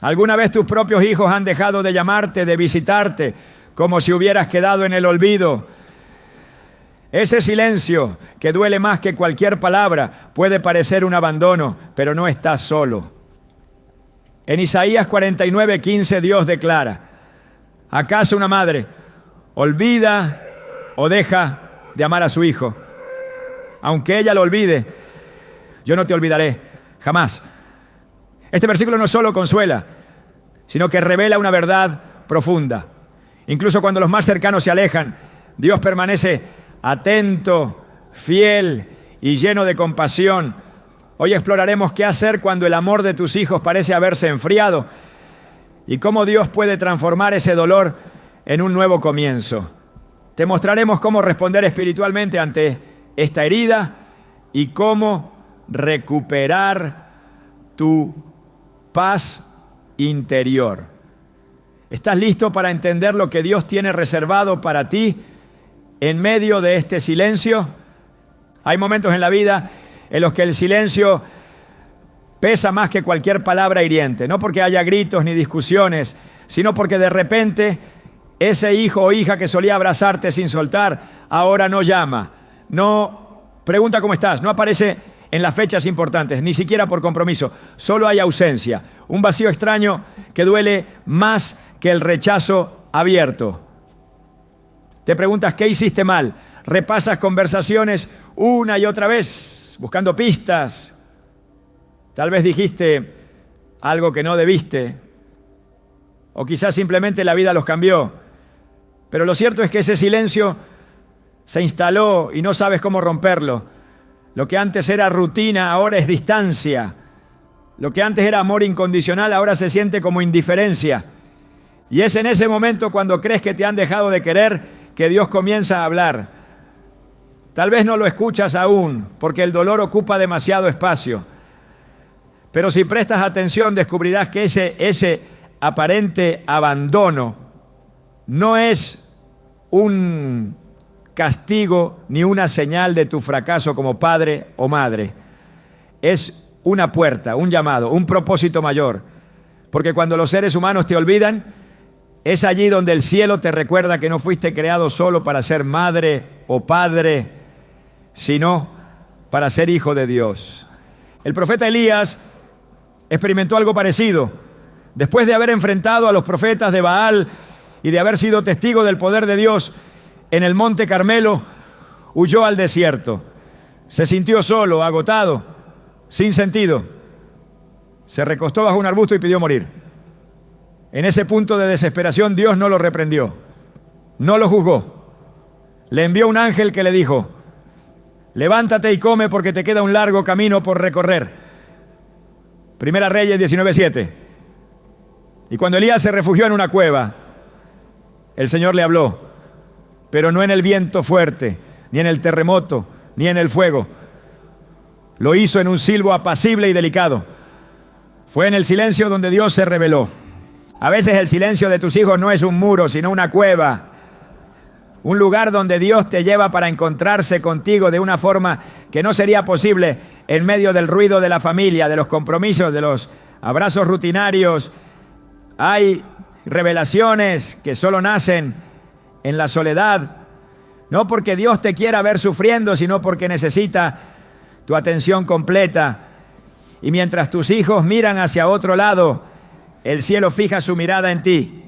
¿Alguna vez tus propios hijos han dejado de llamarte, de visitarte, como si hubieras quedado en el olvido? Ese silencio, que duele más que cualquier palabra, puede parecer un abandono, pero no estás solo. En Isaías 49:15 Dios declara: ¿acaso una madre olvida o deja de amar a su hijo? Aunque ella lo olvide, yo no te olvidaré, jamás. Este versículo no solo consuela, sino que revela una verdad profunda. Incluso cuando los más cercanos se alejan, Dios permanece atento, fiel y lleno de compasión. Hoy exploraremos qué hacer cuando el amor de tus hijos parece haberse enfriado y cómo Dios puede transformar ese dolor en un nuevo comienzo. Te mostraremos cómo responder espiritualmente ante esta herida y cómo recuperar tu paz interior. ¿Estás listo para entender lo que Dios tiene reservado para ti en medio de este silencio? Hay momentos en la vida en los que el silencio pesa más que cualquier palabra hiriente, no porque haya gritos ni discusiones, sino porque de repente ese hijo o hija que solía abrazarte sin soltar, ahora no llama, no pregunta cómo estás, no aparece en las fechas importantes, ni siquiera por compromiso. Solo hay ausencia, un vacío extraño que duele más que el rechazo abierto. Te preguntas qué hiciste mal, repasas conversaciones una y otra vez, buscando pistas. Tal vez dijiste algo que no debiste, o quizás simplemente la vida los cambió. Pero lo cierto es que ese silencio se instaló y no sabes cómo romperlo. Lo que antes era rutina, ahora es distancia. Lo que antes era amor incondicional, ahora se siente como indiferencia. Y es en ese momento, cuando crees que te han dejado de querer, que Dios comienza a hablar. Tal vez no lo escuchas aún, porque el dolor ocupa demasiado espacio. Pero si prestas atención, descubrirás que ese aparente abandono no es un castigo ni una señal de tu fracaso como padre o madre. Es una puerta, un llamado, un propósito mayor. Porque cuando los seres humanos te olvidan, es allí donde el cielo te recuerda que no fuiste creado solo para ser madre o padre, sino para ser hijo de Dios. El profeta Elías experimentó algo parecido. Después de haber enfrentado a los profetas de Baal y de haber sido testigo del poder de Dios en el Monte Carmelo, huyó al desierto. Se sintió solo, agotado, sin sentido. Se recostó bajo un arbusto y pidió morir. En ese punto de desesperación, Dios no lo reprendió, no lo juzgó. Le envió un ángel que le dijo: levántate y come porque te queda un largo camino por recorrer. Primera Reyes 19:7. Y cuando Elías se refugió en una cueva, el Señor le habló, pero no en el viento fuerte, ni en el terremoto, ni en el fuego. Lo hizo en un silbo apacible y delicado. Fue en el silencio donde Dios se reveló. A veces el silencio de tus hijos no es un muro, sino una cueva. Un lugar donde Dios te lleva para encontrarse contigo de una forma que no sería posible en medio del ruido de la familia, de los compromisos, de los abrazos rutinarios. Hay revelaciones que solo nacen en la soledad, no porque Dios te quiera ver sufriendo, sino porque necesita tu atención completa. Y mientras tus hijos miran hacia otro lado, el cielo fija su mirada en ti.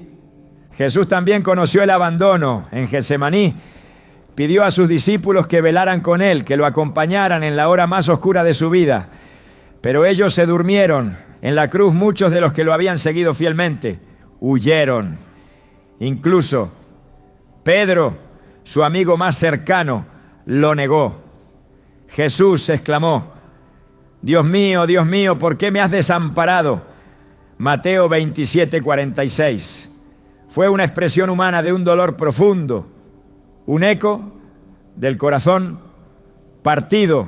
Jesús también conoció el abandono. En Getsemaní pidió a sus discípulos que velaran con él, que lo acompañaran en la hora más oscura de su vida. Pero ellos se durmieron. En la cruz muchos de los que lo habían seguido fielmente huyeron. Incluso Pedro, su amigo más cercano, lo negó. Jesús exclamó: Dios mío, ¿por qué me has desamparado? Mateo 27:46. Fue una expresión humana de un dolor profundo, un eco del corazón partido,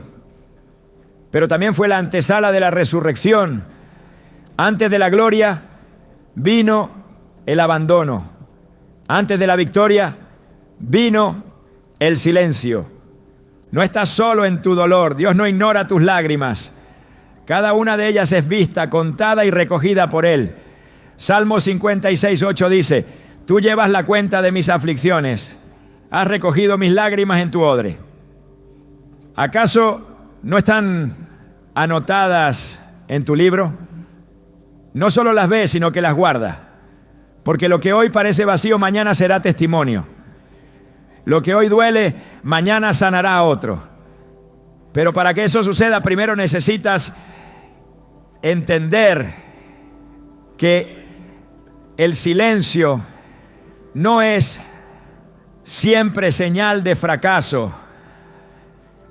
pero también fue la antesala de la resurrección. Antes de la gloria vino el abandono. Antes de la victoria vino el silencio. No estás solo en tu dolor. Dios no ignora tus lágrimas. Cada una de ellas es vista, contada y recogida por Él. Salmo 56, 8 dice: tú llevas la cuenta de mis aflicciones, has recogido mis lágrimas en tu odre. ¿Acaso no están anotadas en tu libro? No solo las ves, sino que las guardas. Porque lo que hoy parece vacío, mañana será testimonio. Lo que hoy duele, mañana sanará a otro. Pero para que eso suceda, primero necesitas entender que el silencio no es siempre señal de fracaso.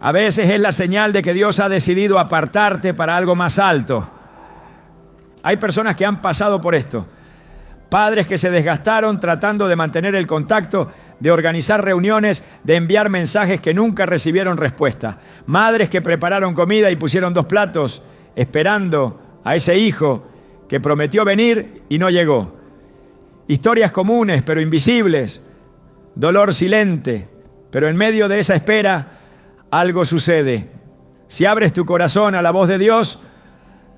A veces es la señal de que Dios ha decidido apartarte para algo más alto. Hay personas que han pasado por esto. Padres que se desgastaron tratando de mantener el contacto, de organizar reuniones, de enviar mensajes que nunca recibieron respuesta. Madres que prepararon comida y pusieron 2 platos esperando a ese hijo que prometió venir y no llegó. Historias comunes pero invisibles, dolor silente, pero en medio de esa espera algo sucede. Si abres tu corazón a la voz de Dios,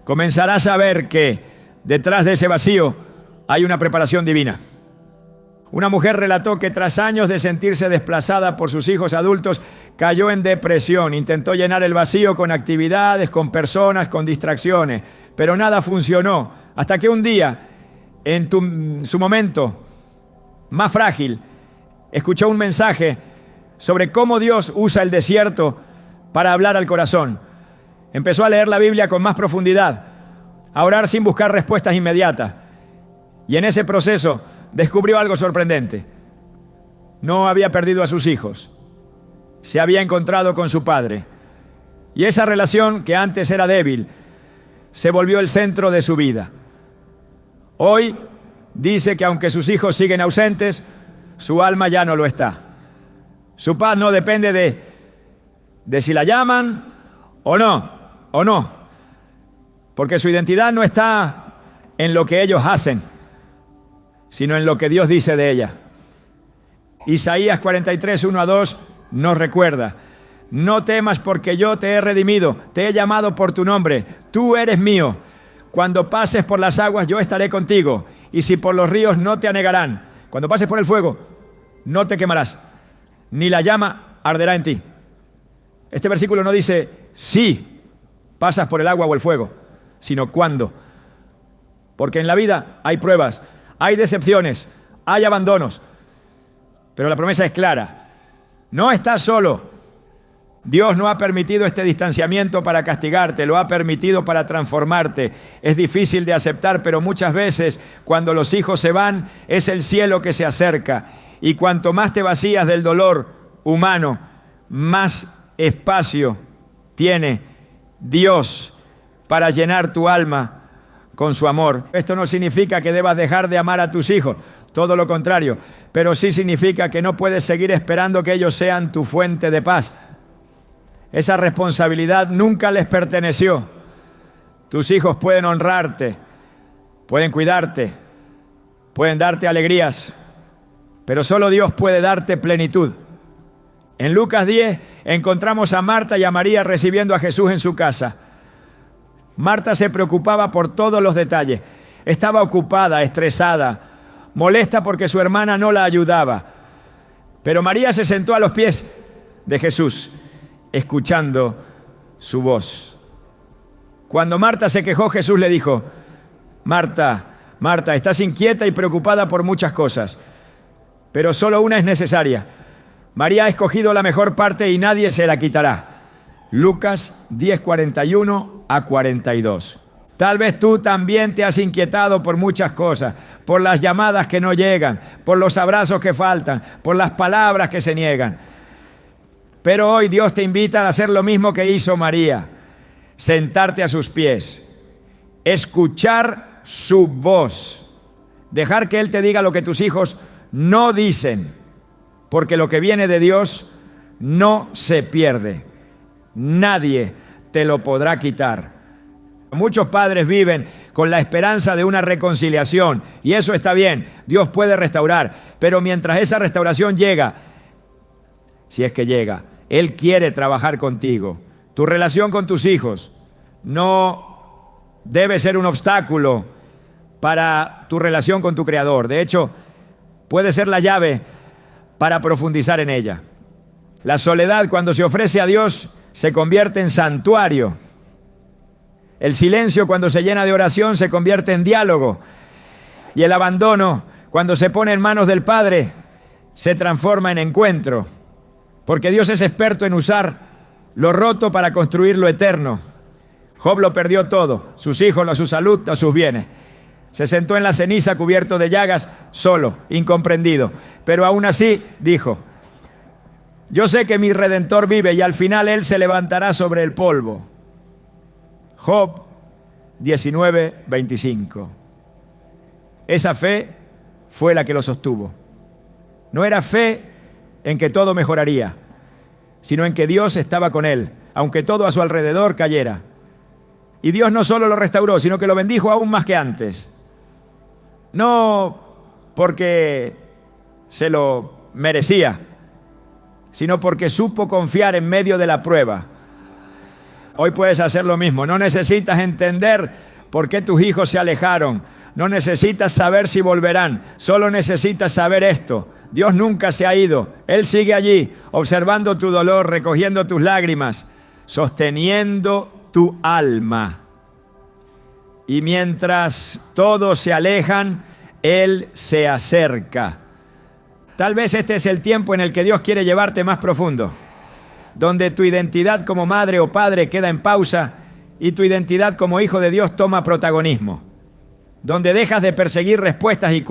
comenzarás a ver que detrás de ese vacío hay una preparación divina. Una mujer relató que tras años de sentirse desplazada por sus hijos adultos, cayó en depresión. Intentó llenar el vacío con actividades, con personas, con distracciones, pero nada funcionó. Hasta que un día, en su momento más frágil, escuchó un mensaje sobre cómo Dios usa el desierto para hablar al corazón. Empezó a leer la Biblia con más profundidad, a orar sin buscar respuestas inmediatas. Y en ese proceso descubrió algo sorprendente. No había perdido a sus hijos. Se había encontrado con su padre. Y esa relación, que antes era débil, se volvió el centro de su vida. Hoy dice que aunque sus hijos siguen ausentes, su alma ya no lo está. Su paz no depende de si la llaman o no. Porque su identidad no está en lo que ellos hacen, sino en lo que Dios dice de ella. Isaías 43, 1-2 nos recuerda: no temas, porque yo te he redimido, te he llamado por tu nombre, tú eres mío. Cuando pases por las aguas, yo estaré contigo, y si por los ríos, no te anegarán. Cuando pases por el fuego, no te quemarás, ni la llama arderá en ti. Este versículo no dice si pasas por el agua o el fuego, sino cuándo. Porque en la vida hay pruebas, hay decepciones, hay abandonos, pero la promesa es clara: no estás solo. Dios no ha permitido este distanciamiento para castigarte, lo ha permitido para transformarte. Es difícil de aceptar, pero muchas veces cuando los hijos se van, es el cielo que se acerca. Y cuanto más te vacías del dolor humano, más espacio tiene Dios para llenar tu alma con su amor. Esto no significa que debas dejar de amar a tus hijos, todo lo contrario, pero sí significa que no puedes seguir esperando que ellos sean tu fuente de paz. Esa responsabilidad nunca les perteneció. Tus hijos pueden honrarte, pueden cuidarte, pueden darte alegrías, pero solo Dios puede darte plenitud. En Lucas 10 encontramos a Marta y a María recibiendo a Jesús en su casa. Marta se preocupaba por todos los detalles. Estaba ocupada, estresada, molesta porque su hermana no la ayudaba. Pero María se sentó a los pies de Jesús, escuchando su voz. Cuando Marta se quejó, Jesús le dijo: Marta, Marta, estás inquieta y preocupada por muchas cosas, pero solo una es necesaria. María ha escogido la mejor parte y nadie se la quitará. Lucas 10, 41-42. Tal vez tú también te has inquietado por muchas cosas, por las llamadas que no llegan, por los abrazos que faltan, por las palabras que se niegan. Pero hoy Dios te invita a hacer lo mismo que hizo María: sentarte a sus pies, escuchar su voz, dejar que Él te diga lo que tus hijos no dicen, porque lo que viene de Dios no se pierde. Nadie te lo podrá quitar. Muchos padres viven con la esperanza de una reconciliación, y eso está bien, Dios puede restaurar, pero mientras esa restauración llega, si es que llega, Él quiere trabajar contigo. Tu relación con tus hijos no debe ser un obstáculo para tu relación con tu Creador. De hecho, puede ser la llave para profundizar en ella. La soledad, cuando se ofrece a Dios, se convierte en santuario. El silencio, cuando se llena de oración, se convierte en diálogo. Y el abandono, cuando se pone en manos del Padre, se transforma en encuentro. Porque Dios es experto en usar lo roto para construir lo eterno. Job lo perdió todo, sus hijos, su salud, sus bienes. Se sentó en la ceniza cubierto de llagas, solo, incomprendido. Pero aún así dijo: yo sé que mi Redentor vive y al final Él se levantará sobre el polvo. Job 19:25. Esa fe fue la que lo sostuvo. No era fe en que todo mejoraría, sino en que Dios estaba con él, aunque todo a su alrededor cayera. Y Dios no solo lo restauró, sino que lo bendijo aún más que antes. No porque se lo merecía, sino porque supo confiar en medio de la prueba. Hoy puedes hacer lo mismo. No necesitas entender por qué tus hijos se alejaron. No necesitas saber si volverán. Solo necesitas saber esto: Dios nunca se ha ido. Él sigue allí, observando tu dolor, recogiendo tus lágrimas, sosteniendo tu alma. Y mientras todos se alejan, Él se acerca. Tal vez este es el tiempo en el que Dios quiere llevarte más profundo, donde tu identidad como madre o padre queda en pausa y tu identidad como hijo de Dios toma protagonismo, donde dejas de perseguir respuestas y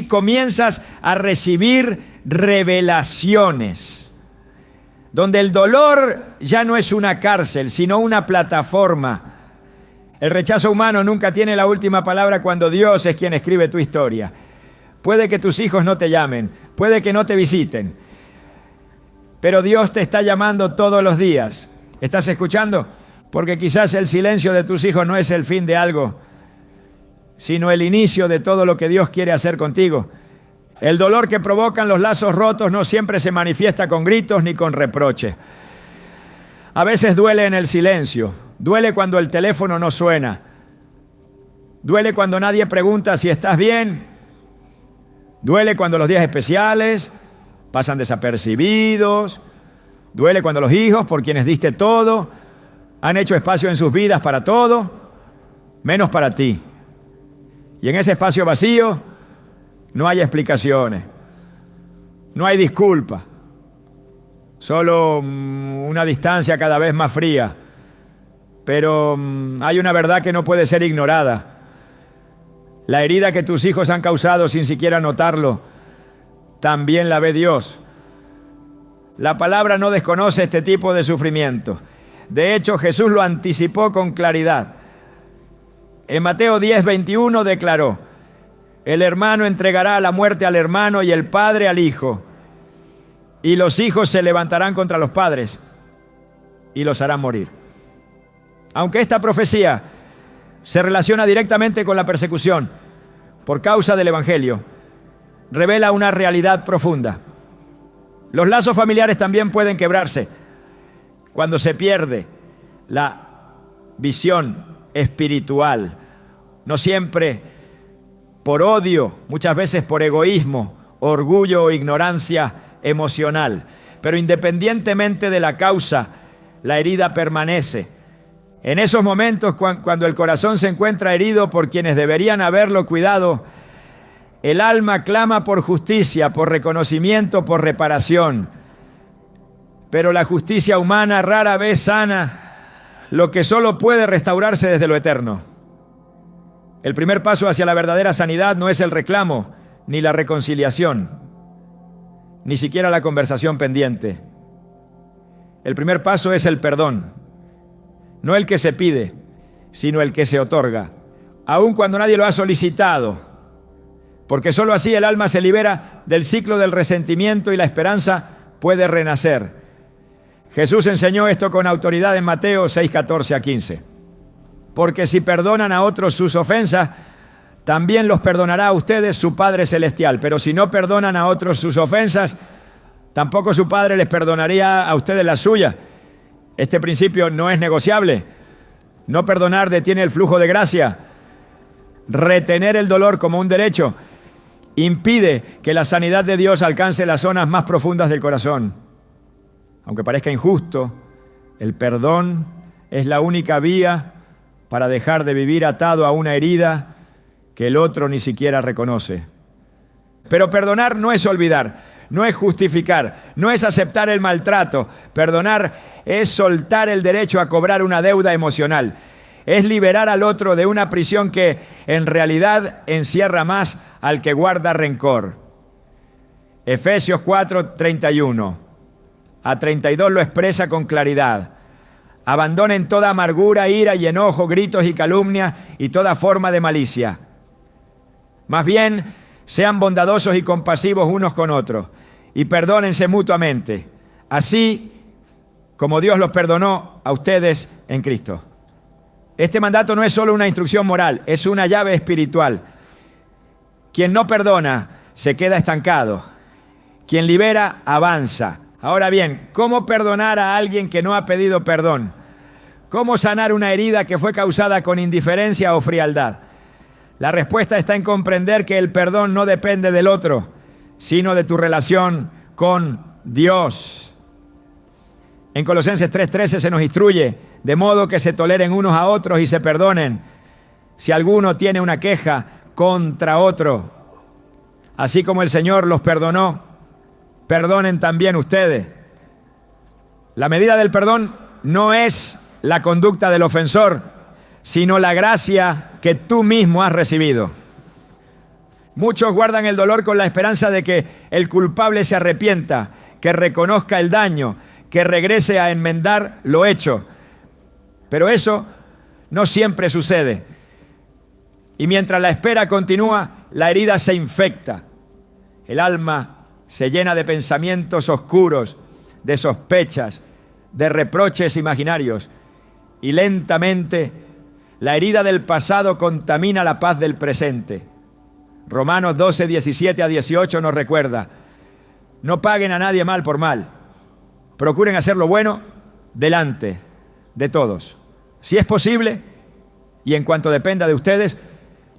comienzas a recibir revelaciones, donde el dolor ya no es una cárcel, sino una plataforma. El rechazo humano nunca tiene la última palabra cuando Dios es quien escribe tu historia. Puede que tus hijos no te llamen, puede que no te visiten, pero Dios te está llamando todos los días. ¿Estás escuchando? Porque quizás el silencio de tus hijos no es el fin de algo, sino el inicio de todo lo que Dios quiere hacer contigo. El dolor que provocan los lazos rotos no siempre se manifiesta con gritos ni con reproches. A veces duele en el silencio, duele cuando el teléfono no suena, duele cuando nadie pregunta si estás bien, duele cuando los días especiales pasan desapercibidos, duele cuando los hijos, por quienes diste todo, han hecho espacio en sus vidas para todo, menos para ti. Y en ese espacio vacío no hay explicaciones, no hay disculpas, solo una distancia cada vez más fría. Pero hay una verdad que no puede ser ignorada. La herida que tus hijos han causado sin siquiera notarlo, también la ve Dios. La palabra no desconoce este tipo de sufrimiento. De hecho, Jesús lo anticipó con claridad. En Mateo 10:21 declaró: el hermano entregará a la muerte al hermano y el padre al hijo, y los hijos se levantarán contra los padres y los harán morir. Aunque esta profecía se relaciona directamente con la persecución por causa del Evangelio, revela una realidad profunda. Los lazos familiares también pueden quebrarse cuando se pierde la visión espiritual, no siempre por odio, muchas veces por egoísmo, orgullo o ignorancia emocional. Pero independientemente de la causa, la herida permanece. En esos momentos, cuando el corazón se encuentra herido por quienes deberían haberlo cuidado, el alma clama por justicia, por reconocimiento, por reparación. Pero la justicia humana rara vez sana lo que solo puede restaurarse desde lo eterno. El primer paso hacia la verdadera sanidad no es el reclamo, ni la reconciliación, ni siquiera la conversación pendiente. El primer paso es el perdón. No el que se pide, sino el que se otorga, aun cuando nadie lo ha solicitado, porque sólo así el alma se libera del ciclo del resentimiento y la esperanza puede renacer. Jesús enseñó esto con autoridad en Mateo 6:14-15. Porque si perdonan a otros sus ofensas, también los perdonará a ustedes su Padre Celestial. Pero si no perdonan a otros sus ofensas, tampoco su Padre les perdonaría a ustedes las suyas. Este principio no es negociable. No perdonar detiene el flujo de gracia. retener el dolor como un derecho impide que la sanidad de Dios alcance las zonas más profundas del corazón. Aunque parezca injusto, el perdón es la única vía para dejar de vivir atado a una herida que el otro ni siquiera reconoce. Pero perdonar no es olvidar, no es justificar, no es aceptar el maltrato. Perdonar es soltar el derecho a cobrar una deuda emocional. Es liberar al otro de una prisión que en realidad encierra más al que guarda rencor. Efesios 4:31 a 32 lo expresa con claridad. Abandonen toda amargura, ira y enojo, gritos y calumnias y toda forma de malicia. Más bien, sean bondadosos y compasivos unos con otros y perdónense mutuamente, así como Dios los perdonó a ustedes en Cristo. Este mandato no es solo una instrucción moral, es una llave espiritual. Quien no perdona se queda estancado. Quien libera avanza. Ahora bien, ¿cómo perdonar a alguien que no ha pedido perdón? ¿Cómo sanar una herida que fue causada con indiferencia o frialdad? La respuesta está en comprender que el perdón no depende del otro, sino de tu relación con Dios. En Colosenses 3:13 se nos instruye, de modo que se toleren unos a otros y se perdonen si alguno tiene una queja contra otro. Así como el Señor los perdonó, perdonen también ustedes. La medida del perdón no es la conducta del ofensor, sino la gracia que tú mismo has recibido. Muchos guardan el dolor con la esperanza de que el culpable se arrepienta, que reconozca el daño, que regrese a enmendar lo hecho. Pero eso no siempre sucede. Y mientras la espera continúa, la herida se infecta. El alma se llena de pensamientos oscuros, de sospechas, de reproches imaginarios. Y lentamente la herida del pasado contamina la paz del presente. Romanos 12:17-18 nos recuerda: no paguen a nadie mal por mal. Procuren hacer lo bueno delante de todos. Si es posible, y en cuanto dependa de ustedes,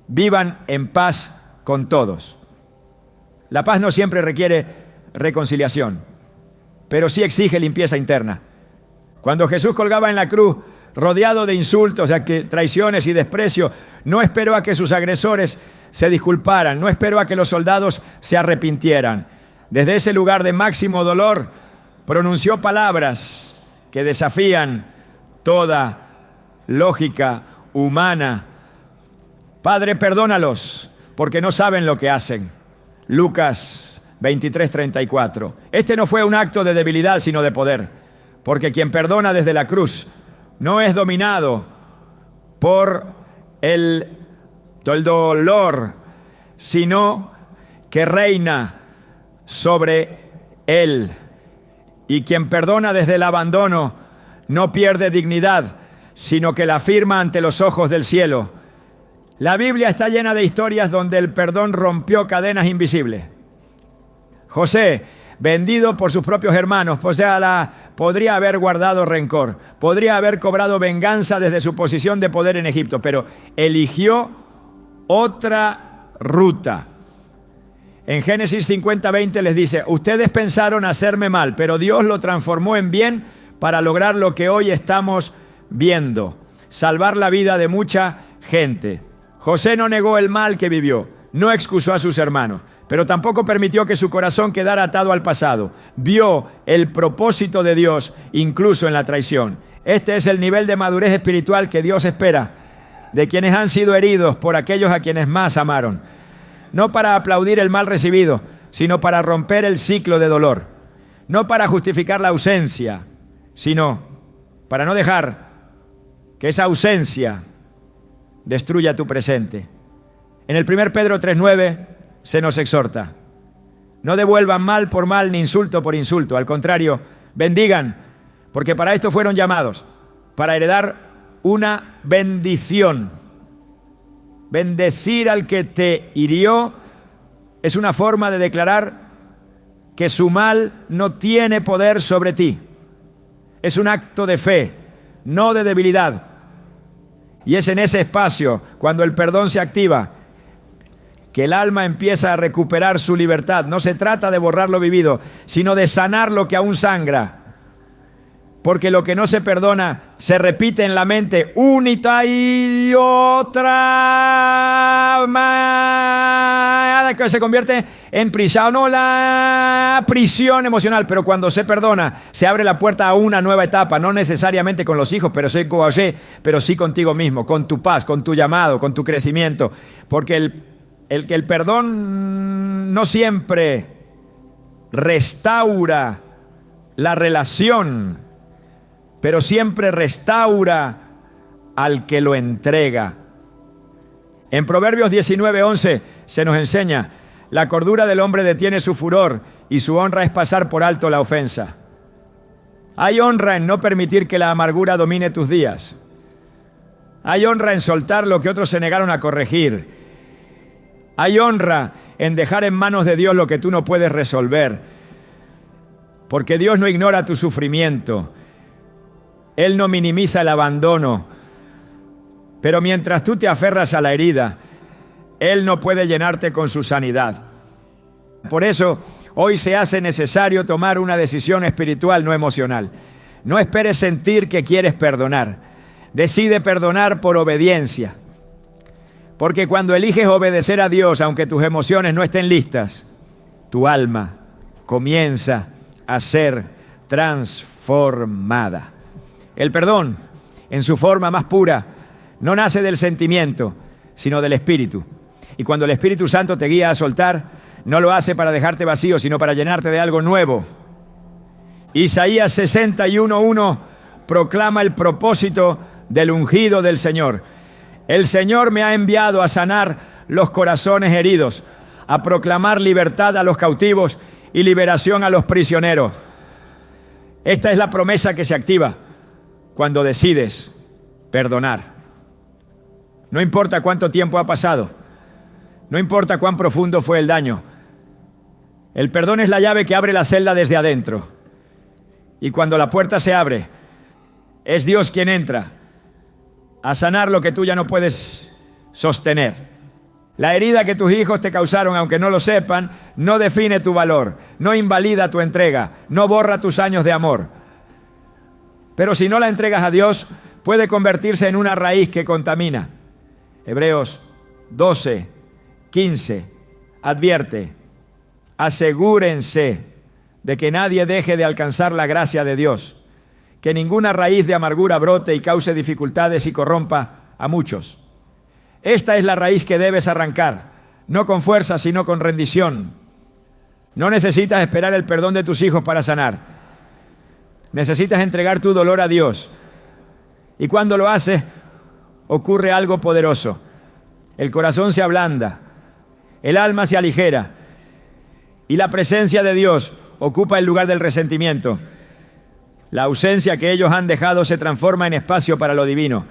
vivan en paz con todos. La paz no siempre requiere reconciliación, pero sí exige limpieza interna. Cuando Jesús colgaba en la cruz, rodeado de insultos, traiciones y desprecio, no esperó a que sus agresores se disculparan, no esperó a que los soldados se arrepintieran. Desde ese lugar de máximo dolor, pronunció palabras que desafían toda lógica humana. Padre, perdónalos, porque no saben lo que hacen. Lucas 23:34. Este no fue un acto de debilidad, sino de poder, porque quien perdona desde la cruz no es dominado por el dolor, sino que reina sobre él. Y quien perdona desde el abandono no pierde dignidad, sino que la afirma ante los ojos del cielo. La Biblia está llena de historias donde el perdón rompió cadenas invisibles. José, vendido por sus propios hermanos, podría haber guardado rencor, podría haber cobrado venganza desde su posición de poder en Egipto, pero eligió otra ruta. En Génesis 50:20 les dice: ustedes pensaron hacerme mal, pero Dios lo transformó en bien para lograr lo que hoy estamos viendo, salvar la vida de mucha gente. José no negó el mal que vivió, no excusó a sus hermanos, pero tampoco permitió que su corazón quedara atado al pasado. Vio el propósito de Dios incluso en la traición. Este es el nivel de madurez espiritual que Dios espera de quienes han sido heridos por aquellos a quienes más amaron. No para aplaudir el mal recibido, sino para romper el ciclo de dolor. No para justificar la ausencia, sino para no dejar que esa ausencia destruya tu presente. En el 1 Pedro 3:9 se nos exhorta: no devuelvan mal por mal ni insulto por insulto. Al contrario, bendigan, porque para esto fueron llamados, para heredar una bendición. Bendecir al que te hirió es una forma de declarar que su mal no tiene poder sobre ti. Es un acto de fe, no de debilidad. Y es en ese espacio, cuando el perdón se activa, que el alma empieza a recuperar su libertad. No se trata de borrar lo vivido, sino de sanar lo que aún sangra. Porque lo que no se perdona se repite en la mente una y otra que se convierte en prisión, no la prisión emocional. Pero cuando se perdona, se abre la puerta a una nueva etapa, no necesariamente con los hijos, pero sí contigo mismo, con tu paz, con tu llamado, con tu crecimiento. Porque el perdón no siempre restaura la relación, pero siempre restaura al que lo entrega. En Proverbios 19:11 se nos enseña: la cordura del hombre detiene su furor y su honra es pasar por alto la ofensa. Hay honra en no permitir que la amargura domine tus días. Hay honra en soltar lo que otros se negaron a corregir. Hay honra en dejar en manos de Dios lo que tú no puedes resolver. Porque Dios no ignora tu sufrimiento. Él no minimiza el abandono. Pero mientras tú te aferras a la herida, Él no puede llenarte con su sanidad. Por eso, hoy se hace necesario tomar una decisión espiritual, no emocional. No esperes sentir que quieres perdonar. Decide perdonar por obediencia. Porque cuando eliges obedecer a Dios, aunque tus emociones no estén listas, tu alma comienza a ser transformada. El perdón, en su forma más pura, no nace del sentimiento, sino del Espíritu. Y cuando el Espíritu Santo te guía a soltar, no lo hace para dejarte vacío, sino para llenarte de algo nuevo. Isaías 61:1 proclama el propósito del ungido del Señor. El Señor me ha enviado a sanar los corazones heridos, a proclamar libertad a los cautivos y liberación a los prisioneros. Esta es la promesa que se activa cuando decides perdonar. No importa cuánto tiempo ha pasado, no importa cuán profundo fue el daño. El perdón es la llave que abre la celda desde adentro. Y cuando la puerta se abre, es Dios quien entra a sanar lo que tú ya no puedes sostener. La herida que tus hijos te causaron, aunque no lo sepan, no define tu valor, no invalida tu entrega, no borra tus años de amor. Pero si no la entregas a Dios, puede convertirse en una raíz que contamina. Hebreos 12:15 advierte: asegúrense de que nadie deje de alcanzar la gracia de Dios, que ninguna raíz de amargura brote y cause dificultades y corrompa a muchos. Esta es la raíz que debes arrancar, no con fuerza, sino con rendición. No necesitas esperar el perdón de tus hijos para sanar. Necesitas entregar tu dolor a Dios. Y cuando lo haces, ocurre algo poderoso. El corazón se ablanda, el alma se aligera y la presencia de Dios ocupa el lugar del resentimiento. La ausencia que ellos han dejado se transforma en espacio para lo divino.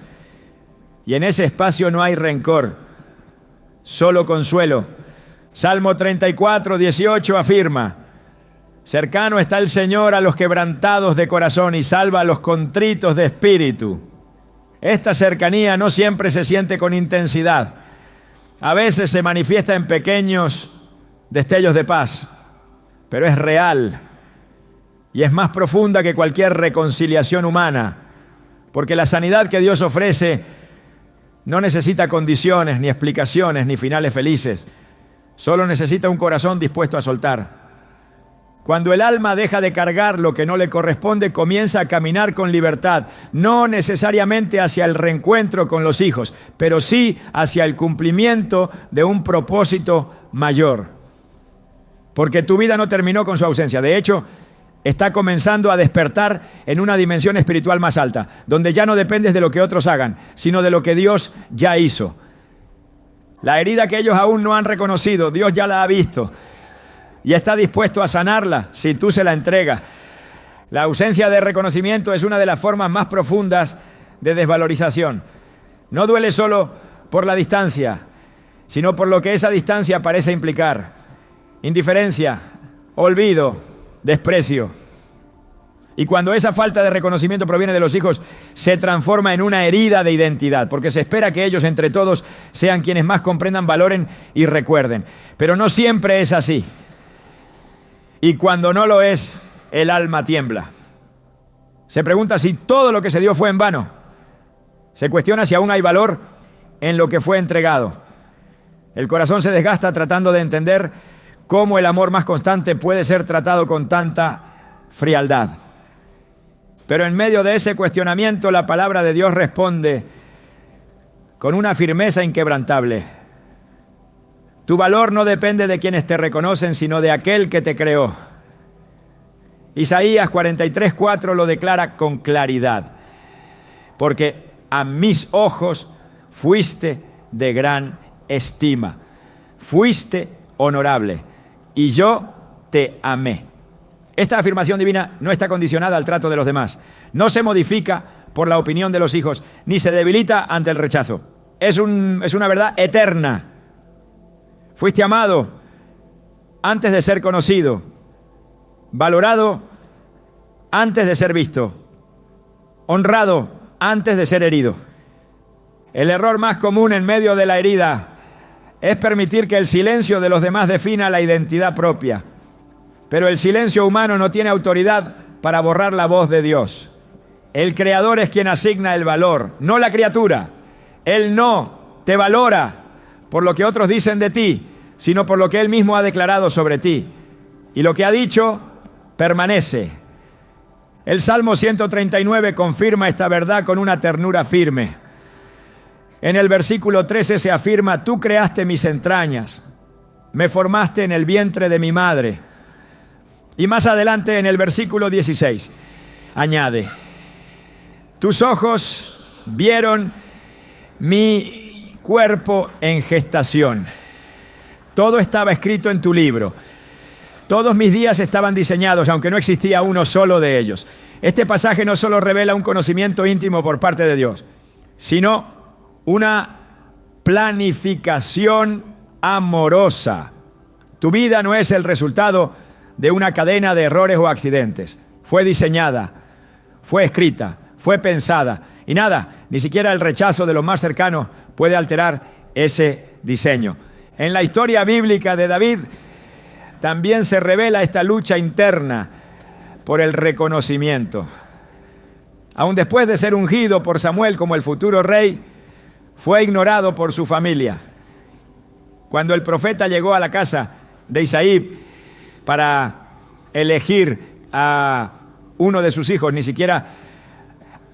Y en ese espacio no hay rencor, solo consuelo. Salmo 34:18 afirma: cercano está el Señor a los quebrantados de corazón y salva a los contritos de espíritu. Esta cercanía no siempre se siente con intensidad. A veces se manifiesta en pequeños destellos de paz, pero es real y es más profunda que cualquier reconciliación humana, porque la sanidad que Dios ofrece no necesita condiciones, ni explicaciones, ni finales felices. Solo necesita un corazón dispuesto a soltar. Cuando el alma deja de cargar lo que no le corresponde, comienza a caminar con libertad, no necesariamente hacia el reencuentro con los hijos, pero sí hacia el cumplimiento de un propósito mayor. Porque tu vida no terminó con su ausencia. De hecho, está comenzando a despertar en una dimensión espiritual más alta, donde ya no dependes de lo que otros hagan, sino de lo que Dios ya hizo. La herida que ellos aún no han reconocido, Dios ya la ha visto y está dispuesto a sanarla si tú se la entregas. La ausencia de reconocimiento es una de las formas más profundas de desvalorización. No duele solo por la distancia, sino por lo que esa distancia parece implicar: indiferencia, olvido, desprecio. Y cuando esa falta de reconocimiento proviene de los hijos, se transforma en una herida de identidad, porque se espera que ellos entre todos sean quienes más comprendan, valoren y recuerden. Pero no siempre es así. Y cuando no lo es, el alma tiembla. Se pregunta si todo lo que se dio fue en vano. Se cuestiona si aún hay valor en lo que fue entregado. El corazón se desgasta tratando de entender cómo el amor más constante puede ser tratado con tanta frialdad. Pero en medio de ese cuestionamiento, la palabra de Dios responde con una firmeza inquebrantable. Tu valor no depende de quienes te reconocen, sino de aquel que te creó. Isaías 43:4 lo declara con claridad. Porque a mis ojos fuiste de gran estima, fuiste honorable, y yo te amé. Esta afirmación divina no está condicionada al trato de los demás, no se modifica por la opinión de los hijos, ni se debilita ante el rechazo. Es una verdad eterna. Fuiste amado antes de ser conocido, valorado antes de ser visto, honrado antes de ser herido. El error más común en medio de la herida es permitir que el silencio de los demás defina la identidad propia. Pero el silencio humano no tiene autoridad para borrar la voz de Dios. El Creador es quien asigna el valor, no la criatura. Él no te valora por lo que otros dicen de ti, sino por lo que Él mismo ha declarado sobre ti. Y lo que ha dicho permanece. El Salmo 139 confirma esta verdad con una ternura firme. En el versículo 13 se afirma: tú creaste mis entrañas, me formaste en el vientre de mi madre. Y más adelante en el versículo 16 añade: tus ojos vieron mi cuerpo en gestación. Todo estaba escrito en tu libro. Todos mis días estaban diseñados, aunque no existía uno solo de ellos. Este pasaje no solo revela un conocimiento íntimo por parte de Dios, sino una planificación amorosa. Tu vida no es el resultado de una cadena de errores o accidentes. Fue diseñada, fue escrita, fue pensada. Y nada, ni siquiera el rechazo de los más cercanos puede alterar ese diseño. En la historia bíblica de David también se revela esta lucha interna por el reconocimiento. Aun después de ser ungido por Samuel como el futuro rey, fue ignorado por su familia. Cuando el profeta llegó a la casa de Isaí para elegir a uno de sus hijos, ni siquiera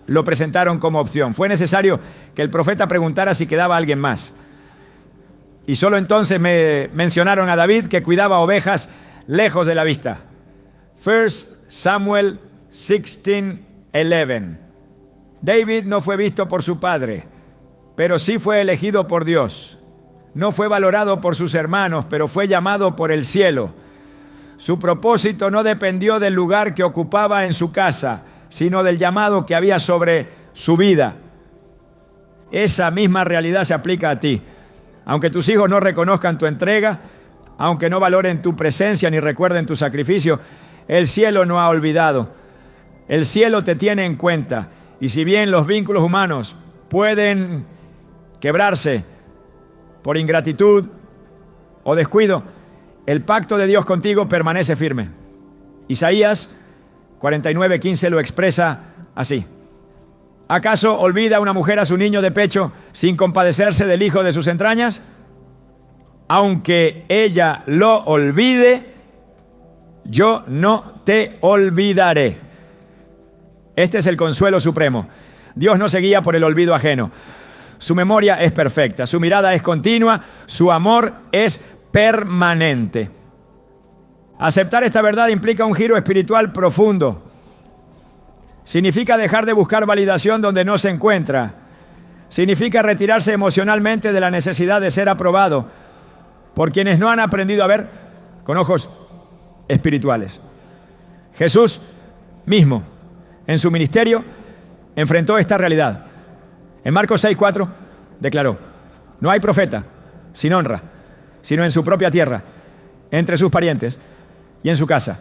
lo presentaron como opción. Fue necesario que el profeta preguntara si quedaba alguien más. Y solo entonces me mencionaron a David, que cuidaba ovejas lejos de la vista. 1 Samuel 16:11. David no fue visto por su padre, pero sí fue elegido por Dios. No fue valorado por sus hermanos, pero fue llamado por el cielo. Su propósito no dependió del lugar que ocupaba en su casa, sino del llamado que había sobre su vida. Esa misma realidad se aplica a ti. Aunque tus hijos no reconozcan tu entrega, aunque no valoren tu presencia ni recuerden tu sacrificio, el cielo no ha olvidado. El cielo te tiene en cuenta. Y si bien los vínculos humanos pueden quebrarse por ingratitud o descuido, el pacto de Dios contigo permanece firme. Isaías 49:15 lo expresa así: ¿acaso olvida una mujer a su niño de pecho sin compadecerse del hijo de sus entrañas? Aunque ella lo olvide, yo no te olvidaré. Este es el consuelo supremo. Dios no se guía por el olvido ajeno. Su memoria es perfecta, su mirada es continua, su amor es permanente. Aceptar esta verdad implica un giro espiritual profundo. Significa dejar de buscar validación donde no se encuentra. Significa retirarse emocionalmente de la necesidad de ser aprobado por quienes no han aprendido a ver con ojos espirituales. Jesús mismo, en su ministerio, enfrentó esta realidad. En Marcos 6:4 declaró: no hay profeta sin honra, sino en su propia tierra, entre sus parientes y en su casa.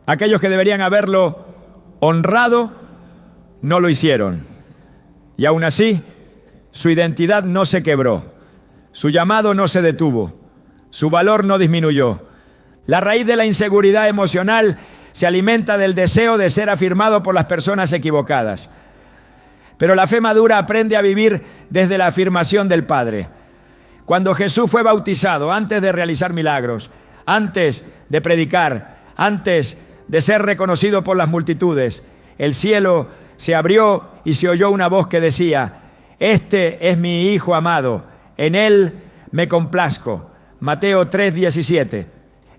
Aquellos que deberían haberlo honrado, no lo hicieron. Y aún así, su identidad no se quebró, su llamado no se detuvo, su valor no disminuyó. La raíz de la inseguridad emocional se alimenta del deseo de ser afirmado por las personas equivocadas. Pero la fe madura aprende a vivir desde la afirmación del Padre. Cuando Jesús fue bautizado, antes de realizar milagros, antes de predicar, antes de ser reconocido por las multitudes, el cielo se abrió y se oyó una voz que decía: este es mi Hijo amado, en él me complazco. Mateo 3:17.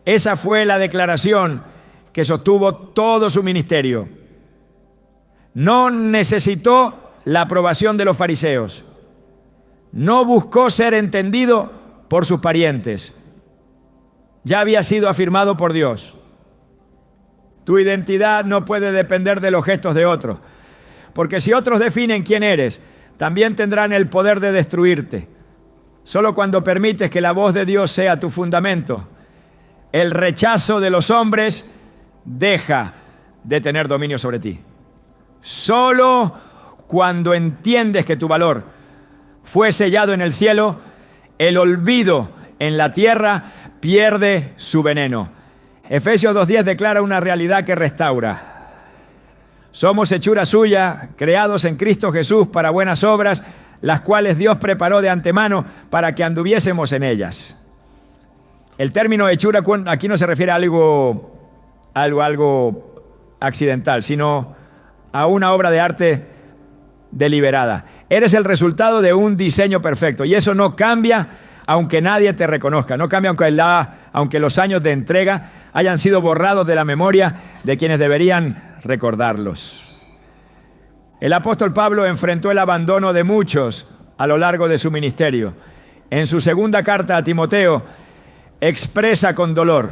Esa fue la declaración que sostuvo todo su ministerio. No necesitó la aprobación de los fariseos. No buscó ser entendido por sus parientes. Ya había sido afirmado por Dios. Tu identidad no puede depender de los gestos de otros, porque si otros definen quién eres, también tendrán el poder de destruirte. Solo cuando permites que la voz de Dios sea tu fundamento, el rechazo de los hombres deja de tener dominio sobre ti. Solo cuando entiendes que tu valor fue sellado en el cielo, el olvido en la tierra pierde su veneno. Efesios 2:10 declara una realidad que restaura. Somos hechura suya, creados en Cristo Jesús para buenas obras, las cuales Dios preparó de antemano para que anduviésemos en ellas. El término hechura aquí no se refiere a algo accidental, sino a una obra de arte deliberada. Eres el resultado de un diseño perfecto y eso no cambia aunque nadie te reconozca, no cambia aunque los años de entrega hayan sido borrados de la memoria de quienes deberían recordarlos. El apóstol Pablo enfrentó el abandono de muchos a lo largo de su ministerio. En su segunda carta a Timoteo expresa con dolor: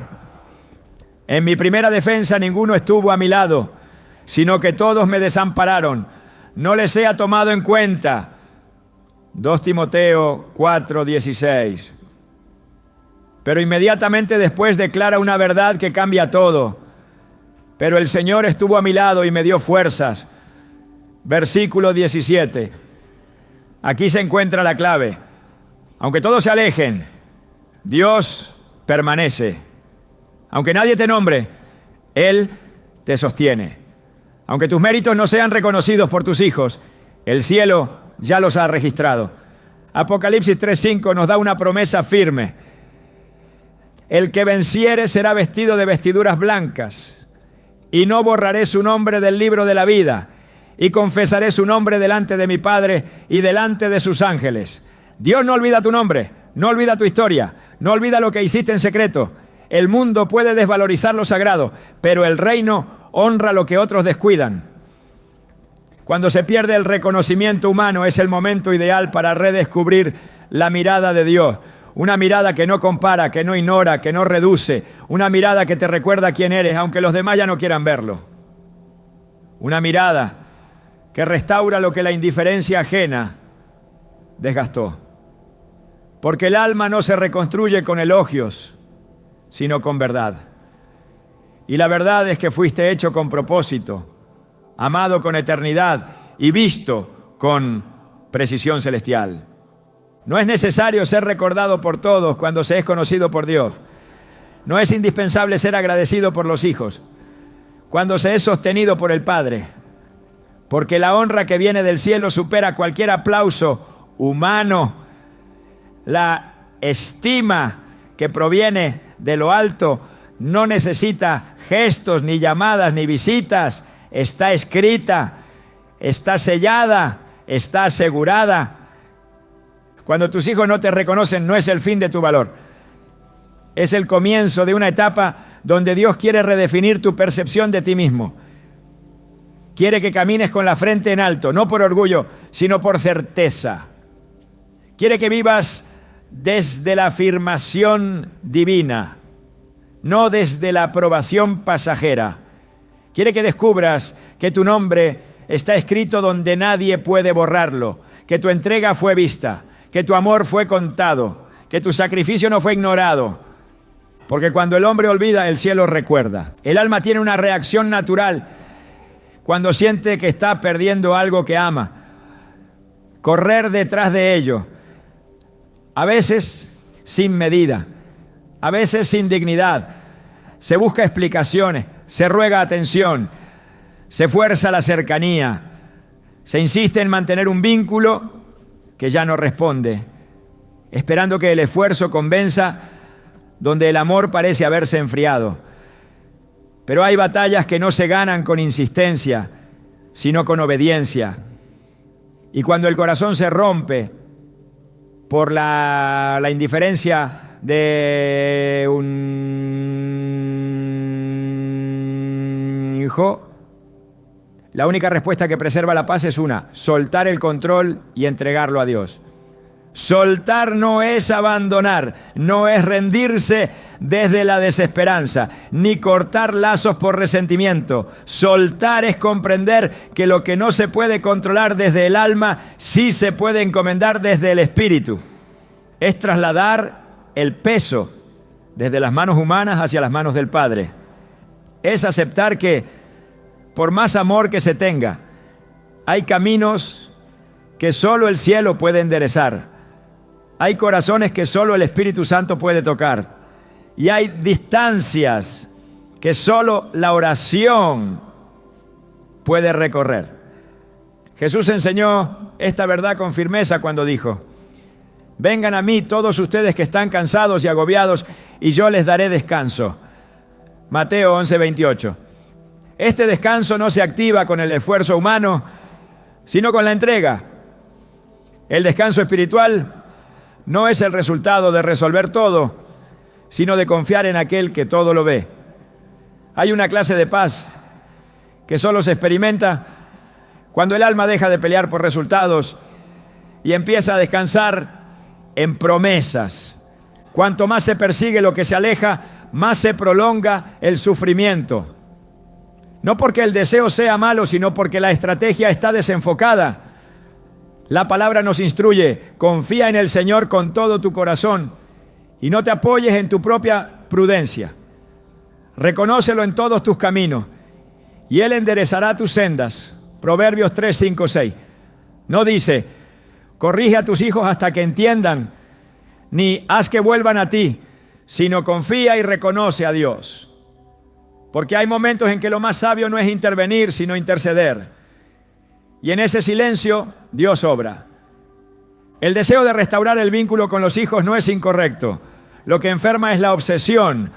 en mi primera defensa ninguno estuvo a mi lado, sino que todos me desampararon. No les he tomado en cuenta. 2 Timoteo 4:16. Pero inmediatamente después declara una verdad que cambia todo. Pero el Señor estuvo a mi lado y me dio fuerzas. Versículo 17. Aquí se encuentra la clave. Aunque todos se alejen, Dios permanece. Aunque nadie te nombre, Él te sostiene. Aunque tus méritos no sean reconocidos por tus hijos, el cielo ya los ha registrado. Apocalipsis 3:5 nos da una promesa firme. El que venciere será vestido de vestiduras blancas, y no borraré su nombre del libro de la vida, y confesaré su nombre delante de mi Padre y delante de sus ángeles. Dios no olvida tu nombre, no olvida tu historia, no olvida lo que hiciste en secreto. El mundo puede desvalorizar lo sagrado, pero el reino honra lo que otros descuidan. Cuando se pierde el reconocimiento humano, es el momento ideal para redescubrir la mirada de Dios. Una mirada que no compara, que no ignora, que no reduce. Una mirada que te recuerda quién eres, aunque los demás ya no quieran verlo. Una mirada que restaura lo que la indiferencia ajena desgastó. Porque el alma no se reconstruye con elogios, sino con verdad. Y la verdad es que fuiste hecho con propósito, amado con eternidad y visto con precisión celestial. No es necesario ser recordado por todos cuando se es conocido por Dios. No es indispensable ser agradecido por los hijos cuando se es sostenido por el Padre, porque la honra que viene del cielo supera cualquier aplauso humano. La estima que proviene de lo alto no necesita gestos, ni llamadas, ni visitas. Está escrita, está sellada, está asegurada. Cuando tus hijos no te reconocen, no es el fin de tu valor. Es el comienzo de una etapa donde Dios quiere redefinir tu percepción de ti mismo. Quiere que camines con la frente en alto, no por orgullo, sino por certeza. Quiere que vivas desde la afirmación divina, no desde la aprobación pasajera. Quiere que descubras que tu nombre está escrito donde nadie puede borrarlo, que tu entrega fue vista, que tu amor fue contado, que tu sacrificio no fue ignorado. Porque cuando el hombre olvida, el cielo recuerda. El alma tiene una reacción natural cuando siente que está perdiendo algo que ama, correr detrás de ello, a veces sin medida, a veces sin dignidad. Se busca explicaciones, se ruega atención, se fuerza la cercanía, se insiste en mantener un vínculo que ya no responde, esperando que el esfuerzo convenza donde el amor parece haberse enfriado. Pero hay batallas que no se ganan con insistencia, sino con obediencia. Y cuando el corazón se rompe por la indiferencia de un hijo, la única respuesta que preserva la paz es una: soltar el control y entregarlo a Dios. Soltar no es abandonar, no es rendirse desde la desesperanza, ni cortar lazos por resentimiento. Soltar es comprender que lo que no se puede controlar desde el alma, sí se puede encomendar desde el espíritu. Es trasladar el peso desde las manos humanas hacia las manos del Padre. Es aceptar que, por más amor que se tenga, hay caminos que solo el cielo puede enderezar. Hay corazones que solo el Espíritu Santo puede tocar. Y hay distancias que solo la oración puede recorrer. Jesús enseñó esta verdad con firmeza cuando dijo: vengan a mí todos ustedes que están cansados y agobiados, y yo les daré descanso. Mateo 11:28. Este descanso no se activa con el esfuerzo humano, sino con la entrega. El descanso espiritual no es el resultado de resolver todo, sino de confiar en aquel que todo lo ve. Hay una clase de paz que solo se experimenta cuando el alma deja de pelear por resultados y empieza a descansar en promesas. Cuanto más se persigue lo que se aleja, más se prolonga el sufrimiento. No porque el deseo sea malo, sino porque la estrategia está desenfocada. La palabra nos instruye: confía en el Señor con todo tu corazón y no te apoyes en tu propia prudencia. Reconócelo en todos tus caminos y Él enderezará tus sendas. Proverbios 3, 5, 6. No dice: corrige a tus hijos hasta que entiendan, ni haz que vuelvan a ti, sino confía y reconoce a Dios. Porque hay momentos en que lo más sabio no es intervenir, sino interceder. Y en ese silencio, Dios obra. El deseo de restaurar el vínculo con los hijos no es incorrecto. Lo que enferma es la obsesión.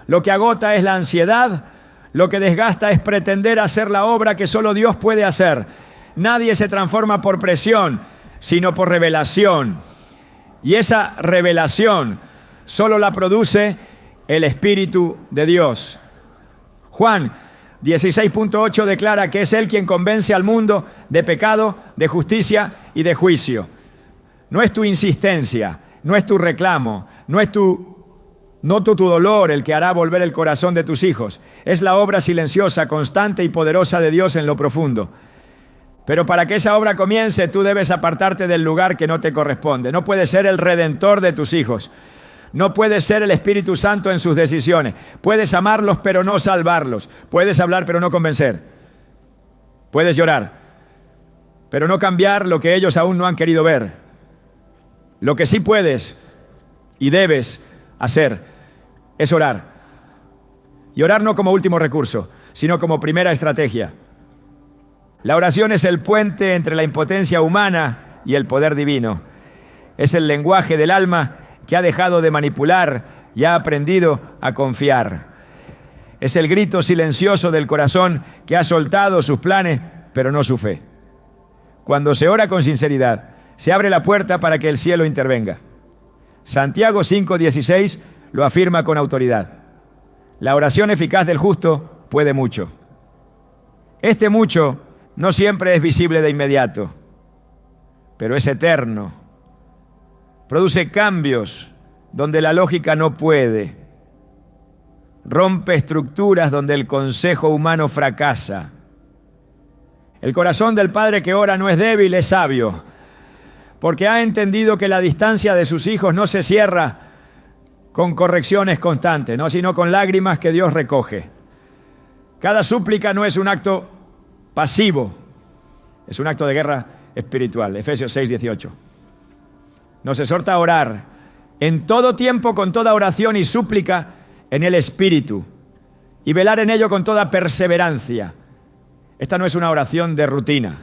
Lo que agota es la ansiedad. Lo que desgasta es pretender hacer la obra que solo Dios puede hacer. Nadie se transforma por presión, sino por revelación. Y esa revelación solo la produce el Espíritu de Dios. Juan 16.8 declara que es Él quien convence al mundo de pecado, de justicia y de juicio. No es tu insistencia, no es tu reclamo, no es tu dolor el que hará volver el corazón de tus hijos. Es la obra silenciosa, constante y poderosa de Dios en lo profundo. Pero para que esa obra comience, tú debes apartarte del lugar que no te corresponde. No puedes ser el redentor de tus hijos. No puedes ser el Espíritu Santo en sus decisiones. Puedes amarlos, pero no salvarlos. Puedes hablar, pero no convencer. Puedes llorar, pero no cambiar lo que ellos aún no han querido ver. Lo que sí puedes y debes hacer es orar. Y orar no como último recurso, sino como primera estrategia. La oración es el puente entre la impotencia humana y el poder divino. Es el lenguaje del alma que ha dejado de manipular y ha aprendido a confiar. Es el grito silencioso del corazón que ha soltado sus planes, pero no su fe. Cuando se ora con sinceridad, se abre la puerta para que el cielo intervenga. Santiago 5:16 lo afirma con autoridad. La oración eficaz del justo puede mucho. Este mucho no siempre es visible de inmediato, pero es eterno. Produce cambios donde la lógica no puede. Rompe estructuras donde el consejo humano fracasa. El corazón del padre que ora no es débil, es sabio, porque ha entendido que la distancia de sus hijos no se cierra con correcciones constantes, ¿no? Sino con lágrimas que Dios recoge. Cada súplica no es un acto pasivo. Es un acto de guerra espiritual. Efesios 6:18. Nos exhorta a orar en todo tiempo con toda oración y súplica en el Espíritu y velar en ello con toda perseverancia. Esta no es una oración de rutina,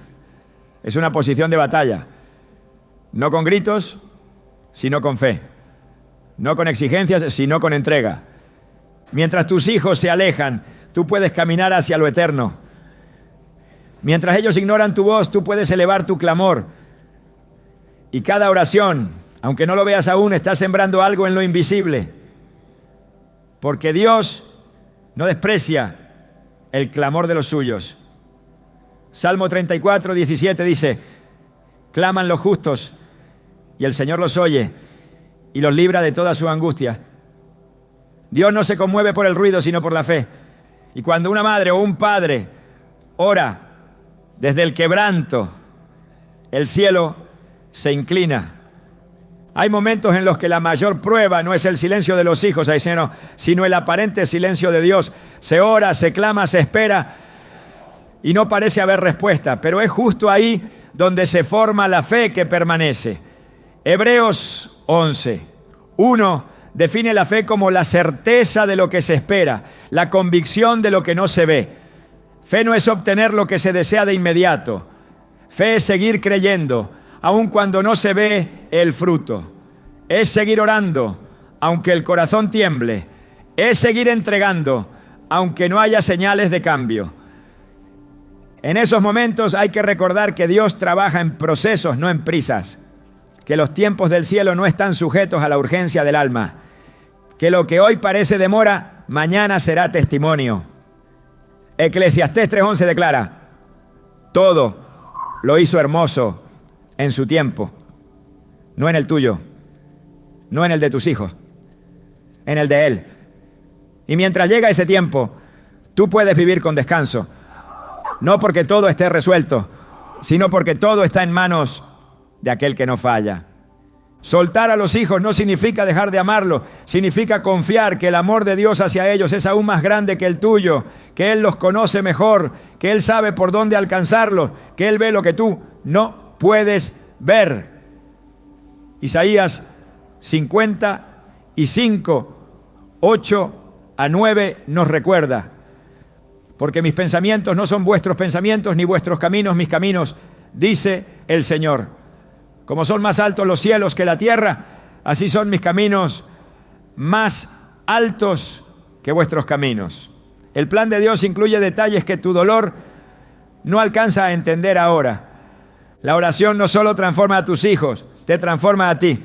es una posición de batalla. No con gritos, sino con fe. No con exigencias, sino con entrega. Mientras tus hijos se alejan, tú puedes caminar hacia lo eterno. Mientras ellos ignoran tu voz, tú puedes elevar tu clamor. Y cada oración, aunque no lo veas aún, está sembrando algo en lo invisible. Porque Dios no desprecia el clamor de los suyos. Salmo 34:17 dice: claman los justos y el Señor los oye y los libra de toda su angustia. Dios no se conmueve por el ruido, sino por la fe. Y cuando una madre o un padre ora desde el quebranto, el cielo se inclina. Hay momentos en los que la mayor prueba no es el silencio de los hijos, sino el aparente silencio de Dios. Se ora, se clama, se espera y no parece haber respuesta, pero es justo ahí donde se forma la fe que permanece. Hebreos 11:1 define la fe como la certeza de lo que se espera, la convicción de lo que no se ve. Fe no es obtener lo que se desea de inmediato. Fe es seguir creyendo, aun cuando no se ve el fruto. Es seguir orando, aunque el corazón tiemble. Es seguir entregando, aunque no haya señales de cambio. En esos momentos hay que recordar que Dios trabaja en procesos, no en prisas. Que los tiempos del cielo no están sujetos a la urgencia del alma. Que lo que hoy parece demora, mañana será testimonio. Eclesiastés 3:11 declara: todo lo hizo hermoso en su tiempo, no en el tuyo, no en el de tus hijos, en el de Él. Y mientras llega ese tiempo, tú puedes vivir con descanso, no porque todo esté resuelto, sino porque todo está en manos de aquel que no falla. Soltar a los hijos no significa dejar de amarlos, significa confiar que el amor de Dios hacia ellos es aún más grande que el tuyo, que Él los conoce mejor, que Él sabe por dónde alcanzarlos, que Él ve lo que tú no puedes ver. Isaías 55:8-9 nos recuerda: porque mis pensamientos no son vuestros pensamientos, ni vuestros caminos mis caminos, dice el Señor. Como son más altos los cielos que la tierra, así son mis caminos más altos que vuestros caminos. El plan de Dios incluye detalles que tu dolor no alcanza a entender ahora. La oración no solo transforma a tus hijos, te transforma a ti.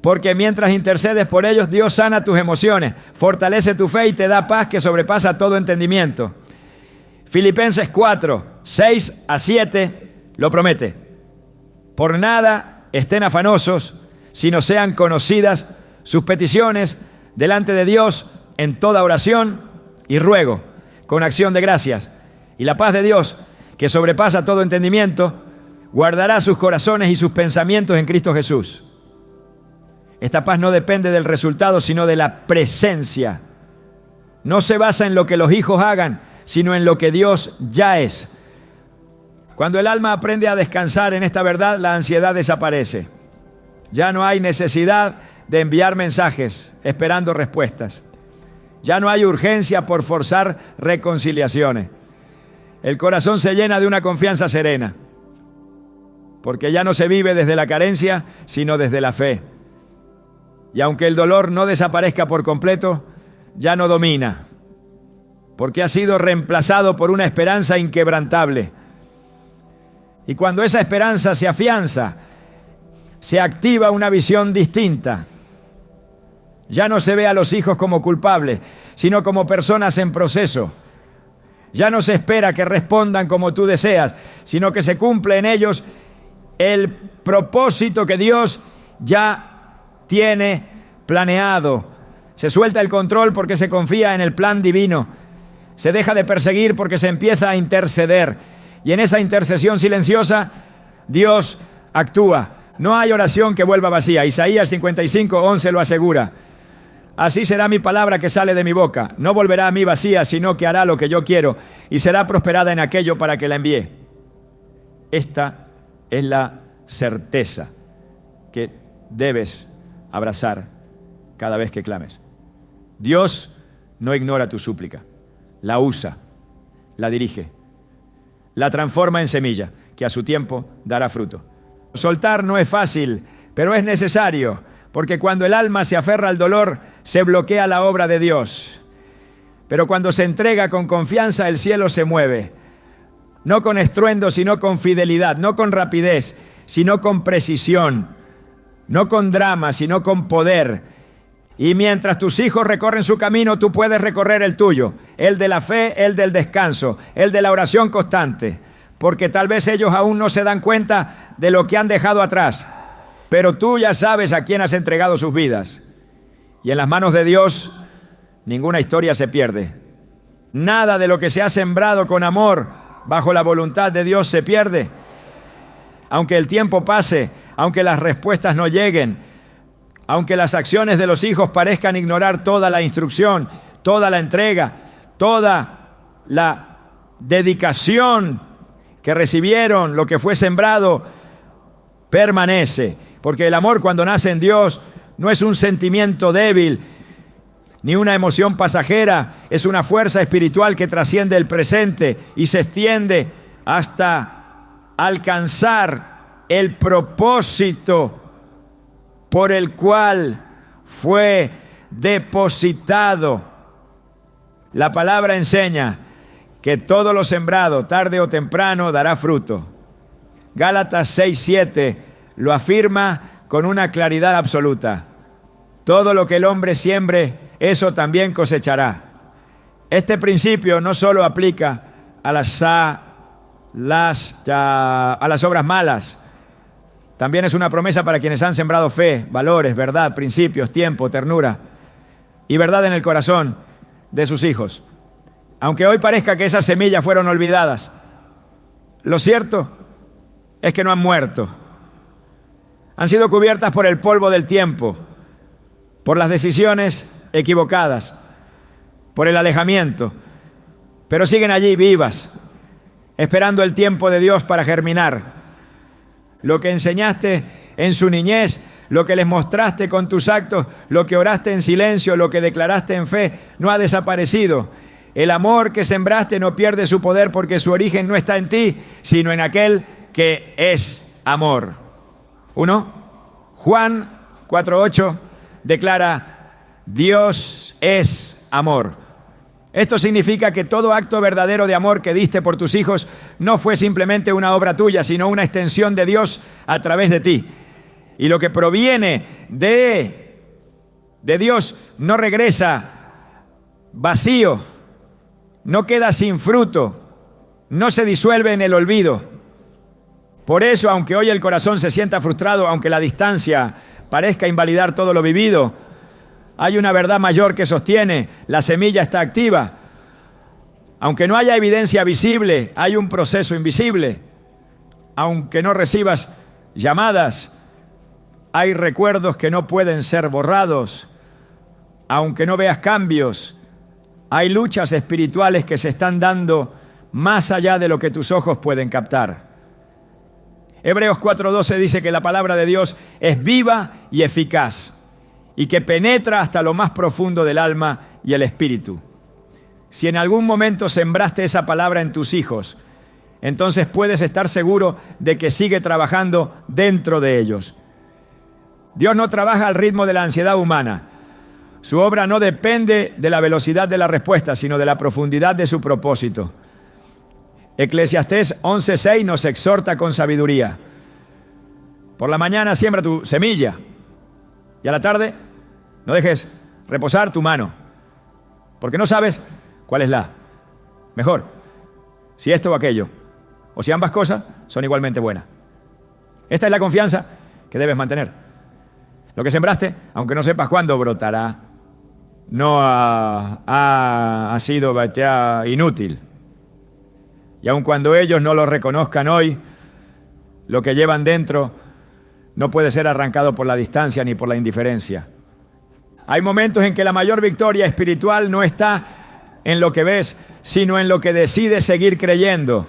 Porque mientras intercedes por ellos, Dios sana tus emociones, fortalece tu fe y te da paz que sobrepasa todo entendimiento. Filipenses 4:6-7 lo promete. Por nada estén afanosos, sino sean conocidas sus peticiones delante de Dios en toda oración y ruego, con acción de gracias. Y la paz de Dios, que sobrepasa todo entendimiento, guardará sus corazones y sus pensamientos en Cristo Jesús. Esta paz no depende del resultado, sino de la presencia. No se basa en lo que los hijos hagan, sino en lo que Dios ya es. Cuando el alma aprende a descansar en esta verdad, la ansiedad desaparece. Ya no hay necesidad de enviar mensajes esperando respuestas. Ya no hay urgencia por forzar reconciliaciones. El corazón se llena de una confianza serena, porque ya no se vive desde la carencia, sino desde la fe. Y aunque el dolor no desaparezca por completo, ya no domina, porque ha sido reemplazado por una esperanza inquebrantable. Y cuando esa esperanza se afianza, se activa una visión distinta. Ya no se ve a los hijos como culpables, sino como personas en proceso. Ya no se espera que respondan como tú deseas, sino que se cumple en ellos el propósito que Dios ya tiene planeado. Se suelta el control porque se confía en el plan divino. Se deja de perseguir porque se empieza a interceder. Y en esa intercesión silenciosa, Dios actúa. No hay oración que vuelva vacía. Isaías 55:11 lo asegura. Así será mi palabra que sale de mi boca. No volverá a mí vacía, sino que hará lo que yo quiero y será prosperada en aquello para que la envíe. Esta es la certeza que debes abrazar cada vez que clames. Dios no ignora tu súplica, la usa, la dirige, la transforma en semilla, que a su tiempo dará fruto. Soltar no es fácil, pero es necesario, porque cuando el alma se aferra al dolor, se bloquea la obra de Dios. Pero cuando se entrega con confianza, el cielo se mueve, no con estruendo, sino con fidelidad, no con rapidez, sino con precisión, no con drama, sino con poder. Y mientras tus hijos recorren su camino, tú puedes recorrer el tuyo, el de la fe, el del descanso, el de la oración constante, porque tal vez ellos aún no se dan cuenta de lo que han dejado atrás, pero tú ya sabes a quién has entregado sus vidas. Y en las manos de Dios, ninguna historia se pierde. Nada de lo que se ha sembrado con amor bajo la voluntad de Dios se pierde. Aunque el tiempo pase, aunque las respuestas no lleguen, aunque las acciones de los hijos parezcan ignorar toda la instrucción, toda la entrega, toda la dedicación que recibieron, lo que fue sembrado, permanece. Porque el amor, cuando nace en Dios, no es un sentimiento débil, ni una emoción pasajera, es una fuerza espiritual que trasciende el presente y se extiende hasta alcanzar el propósito por el cual fue depositado. La palabra enseña que todo lo sembrado, tarde o temprano, dará fruto. Gálatas 6:7 lo afirma con una claridad absoluta. Todo lo que el hombre siembre, eso también cosechará. Este principio no solo aplica a las obras malas, también es una promesa para quienes han sembrado fe, valores, verdad, principios, tiempo, ternura y verdad en el corazón de sus hijos. Aunque hoy parezca que esas semillas fueron olvidadas, lo cierto es que no han muerto. Han sido cubiertas por el polvo del tiempo, por las decisiones equivocadas, por el alejamiento, pero siguen allí vivas, esperando el tiempo de Dios para germinar. Lo que enseñaste en su niñez, lo que les mostraste con tus actos, lo que oraste en silencio, lo que declaraste en fe, no ha desaparecido. El amor que sembraste no pierde su poder porque su origen no está en ti, sino en aquel que es amor. Juan 4:8 declara: Dios es amor. Esto significa que todo acto verdadero de amor que diste por tus hijos no fue simplemente una obra tuya, sino una extensión de Dios a través de ti. Y lo que proviene de Dios no regresa vacío, no queda sin fruto, no se disuelve en el olvido. Por eso, aunque hoy el corazón se sienta frustrado, aunque la distancia parezca invalidar todo lo vivido, hay una verdad mayor que sostiene: la semilla está activa. Aunque no haya evidencia visible, hay un proceso invisible. Aunque no recibas llamadas, hay recuerdos que no pueden ser borrados. Aunque no veas cambios, hay luchas espirituales que se están dando más allá de lo que tus ojos pueden captar. Hebreos 4:12 dice que la palabra de Dios es viva y eficaz, y que penetra hasta lo más profundo del alma y el espíritu. Si en algún momento sembraste esa palabra en tus hijos, entonces puedes estar seguro de que sigue trabajando dentro de ellos. Dios no trabaja al ritmo de la ansiedad humana. Su obra no depende de la velocidad de la respuesta, sino de la profundidad de su propósito. Eclesiastés 11:6 nos exhorta con sabiduría: por la mañana siembra tu semilla, y a la tarde no dejes reposar tu mano, porque no sabes cuál es la mejor, si esto o aquello, o si ambas cosas son igualmente buenas. Esta es la confianza que debes mantener. Lo que sembraste, aunque no sepas cuándo brotará, no ha sido inútil. Y aun cuando ellos no lo reconozcan hoy, lo que llevan dentro no puede ser arrancado por la distancia ni por la indiferencia. Hay momentos en que la mayor victoria espiritual no está en lo que ves, sino en lo que decides seguir creyendo.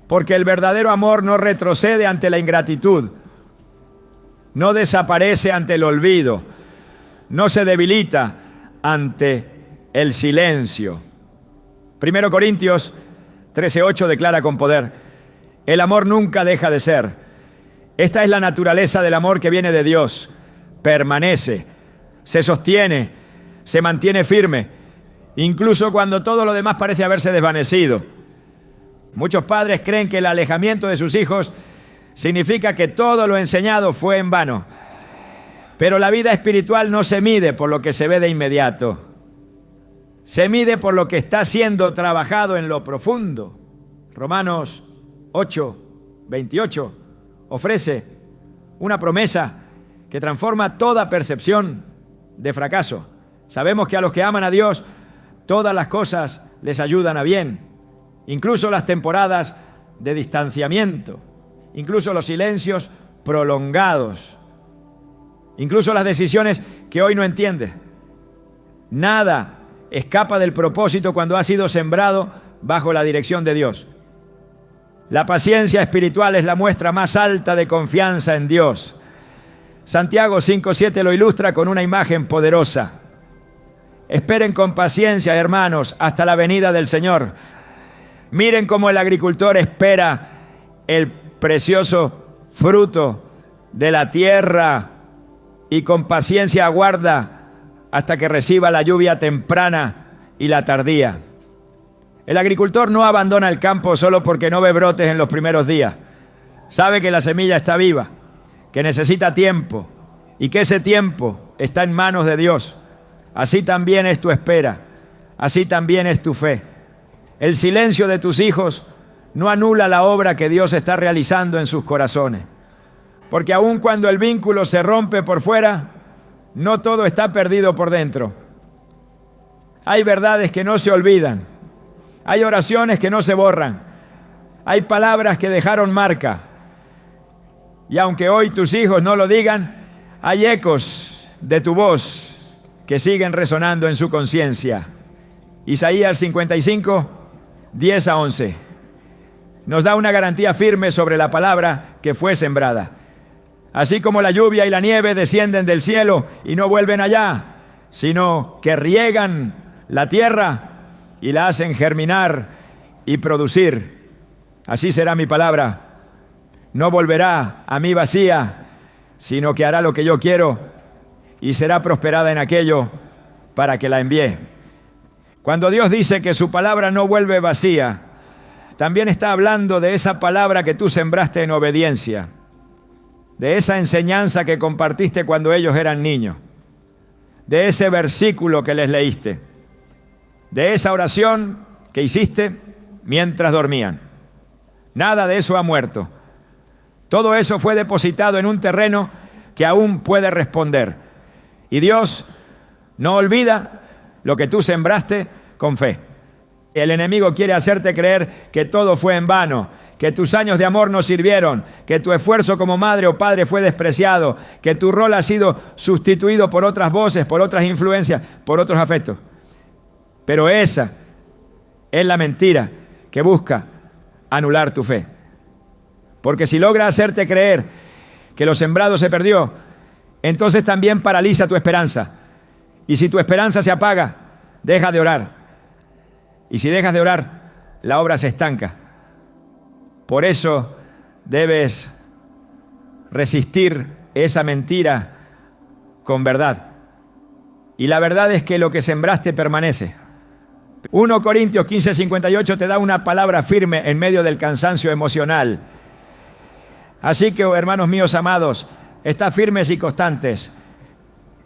Porque el verdadero amor no retrocede ante la ingratitud, no desaparece ante el olvido, no se debilita ante el silencio. 1 Corintios 13:8 declara con poder: el amor nunca deja de ser. Esta es la naturaleza del amor que viene de Dios. Permanece, se sostiene, se mantiene firme, incluso cuando todo lo demás parece haberse desvanecido. Muchos padres creen que el alejamiento de sus hijos significa que todo lo enseñado fue en vano. Pero la vida espiritual no se mide por lo que se ve de inmediato. Se mide por lo que está siendo trabajado en lo profundo. Romanos 8:28 ofrece una promesa que transforma toda percepción de fracaso. Sabemos que a los que aman a Dios, todas las cosas les ayudan a bien, incluso las temporadas de distanciamiento, incluso los silencios prolongados, incluso las decisiones que hoy no entiendes. Nada escapa del propósito cuando ha sido sembrado bajo la dirección de Dios. La paciencia espiritual es la muestra más alta de confianza en Dios. Santiago 5:7 lo ilustra con una imagen poderosa. Esperen con paciencia, hermanos, hasta la venida del Señor. Miren cómo el agricultor espera el precioso fruto de la tierra y con paciencia aguarda hasta que reciba la lluvia temprana y la tardía. El agricultor no abandona el campo solo porque no ve brotes en los primeros días. Sabe que la semilla está viva, que necesita tiempo y que ese tiempo está en manos de Dios. Así también es tu espera, así también es tu fe. El silencio de tus hijos no anula la obra que Dios está realizando en sus corazones. Porque aun cuando el vínculo se rompe por fuera, no todo está perdido por dentro. Hay verdades que no se olvidan. Hay oraciones que no se borran. Hay palabras que dejaron marca. Y aunque hoy tus hijos no lo digan, hay ecos de tu voz que siguen resonando en su conciencia. Isaías 55, 10 a 11. Nos da una garantía firme sobre la palabra que fue sembrada. Así como la lluvia y la nieve descienden del cielo y no vuelven allá, sino que riegan la tierra y la hacen germinar y producir. Así será mi palabra. No volverá a mí vacía, sino que hará lo que yo quiero y será prosperada en aquello para que la envíe. Cuando Dios dice que su palabra no vuelve vacía, también está hablando de esa palabra que tú sembraste en obediencia, de esa enseñanza que compartiste cuando ellos eran niños, de ese versículo que les leíste, de esa oración que hiciste mientras dormían. Nada de eso ha muerto. Todo eso fue depositado en un terreno que aún puede responder. Y Dios no olvida lo que tú sembraste con fe. El enemigo quiere hacerte creer que todo fue en vano, que tus años de amor no sirvieron, que tu esfuerzo como madre o padre fue despreciado, que tu rol ha sido sustituido por otras voces, por otras influencias, por otros afectos. Pero esa es la mentira que busca anular tu fe. Porque si logra hacerte creer que lo sembrado se perdió, entonces también paraliza tu esperanza. Y si tu esperanza se apaga, deja de orar. Y si dejas de orar, la obra se estanca. Por eso debes resistir esa mentira con verdad. Y la verdad es que lo que sembraste permanece. 1 Corintios 15:58 te da una palabra firme en medio del cansancio emocional. Así que, hermanos míos amados, estad firmes y constantes,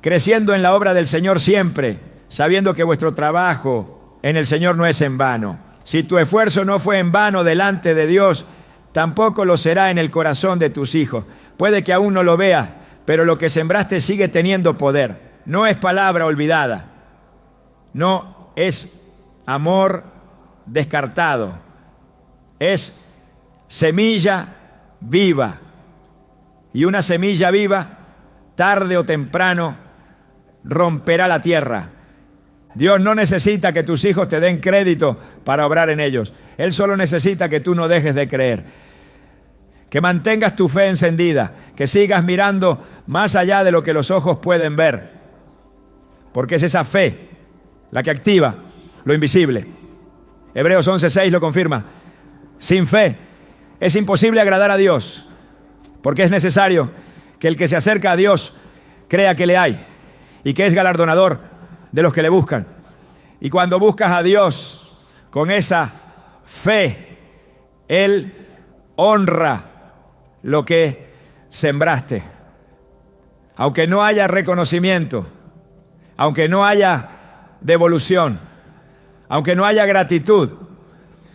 creciendo en la obra del Señor siempre, sabiendo que vuestro trabajo en el Señor no es en vano. Si tu esfuerzo no fue en vano delante de Dios, tampoco lo será en el corazón de tus hijos. Puede que aún no lo veas, pero lo que sembraste sigue teniendo poder. No es palabra olvidada, no es amor descartado, es semilla viva. Y una semilla viva, tarde o temprano, romperá la tierra. Dios no necesita que tus hijos te den crédito para obrar en ellos. Él solo necesita que tú no dejes de creer. Que mantengas tu fe encendida, que sigas mirando más allá de lo que los ojos pueden ver. Porque es esa fe la que activa lo invisible. Hebreos 11:6 lo confirma. Sin fe es imposible agradar a Dios, porque es necesario que el que se acerca a Dios crea que le hay y que es galardonador de los que le buscan. Y cuando buscas a Dios con esa fe, Él honra lo que sembraste. Aunque no haya reconocimiento, aunque no haya devolución, aunque no haya gratitud,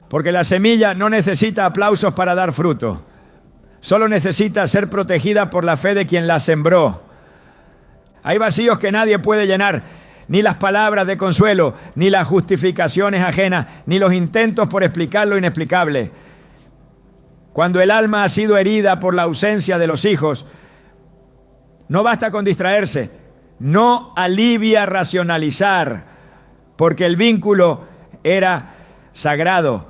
porque la semilla no necesita aplausos para dar fruto, solo necesita ser protegida por la fe de quien la sembró. Hay vacíos que nadie puede llenar, ni las palabras de consuelo, ni las justificaciones ajenas, ni los intentos por explicar lo inexplicable. Cuando el alma ha sido herida por la ausencia de los hijos, no basta con distraerse, no alivia racionalizar, porque el vínculo era sagrado.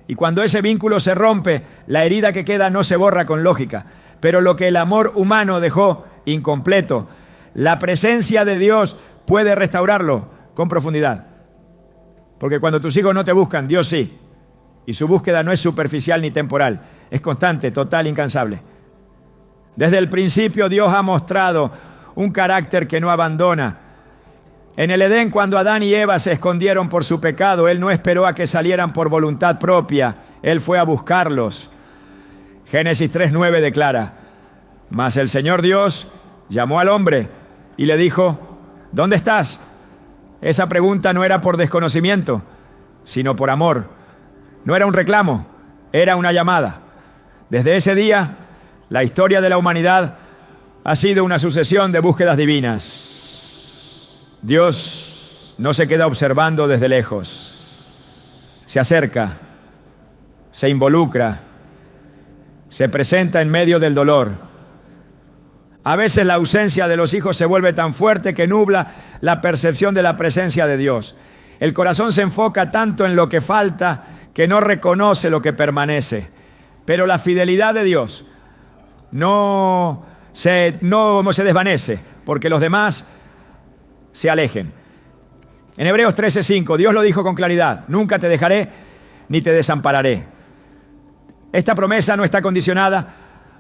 Y cuando ese vínculo se rompe, la herida que queda no se borra con lógica, pero lo que el amor humano dejó incompleto, la presencia de Dios puede restaurarlo con profundidad. Porque cuando tus hijos no te buscan, Dios sí. Y su búsqueda no es superficial ni temporal, es constante, total, incansable. Desde el principio Dios ha mostrado un carácter que no abandona. En el Edén, cuando Adán y Eva se escondieron por su pecado, Él no esperó a que salieran por voluntad propia, Él fue a buscarlos. Génesis 3:9 declara: mas el Señor Dios llamó al hombre y le dijo: ¿dónde estás? Esa pregunta no era por desconocimiento, sino por amor. No era un reclamo, era una llamada. Desde ese día, la historia de la humanidad ha sido una sucesión de búsquedas divinas. Dios no se queda observando desde lejos. Se acerca, se involucra, se presenta en medio del dolor. A veces la ausencia de los hijos se vuelve tan fuerte que nubla la percepción de la presencia de Dios. El corazón se enfoca tanto en lo que falta que no reconoce lo que permanece. Pero la fidelidad de Dios no se desvanece porque los demás se alejen. En Hebreos 13:5, Dios lo dijo con claridad: nunca te dejaré ni te desampararé. Esta promesa no está condicionada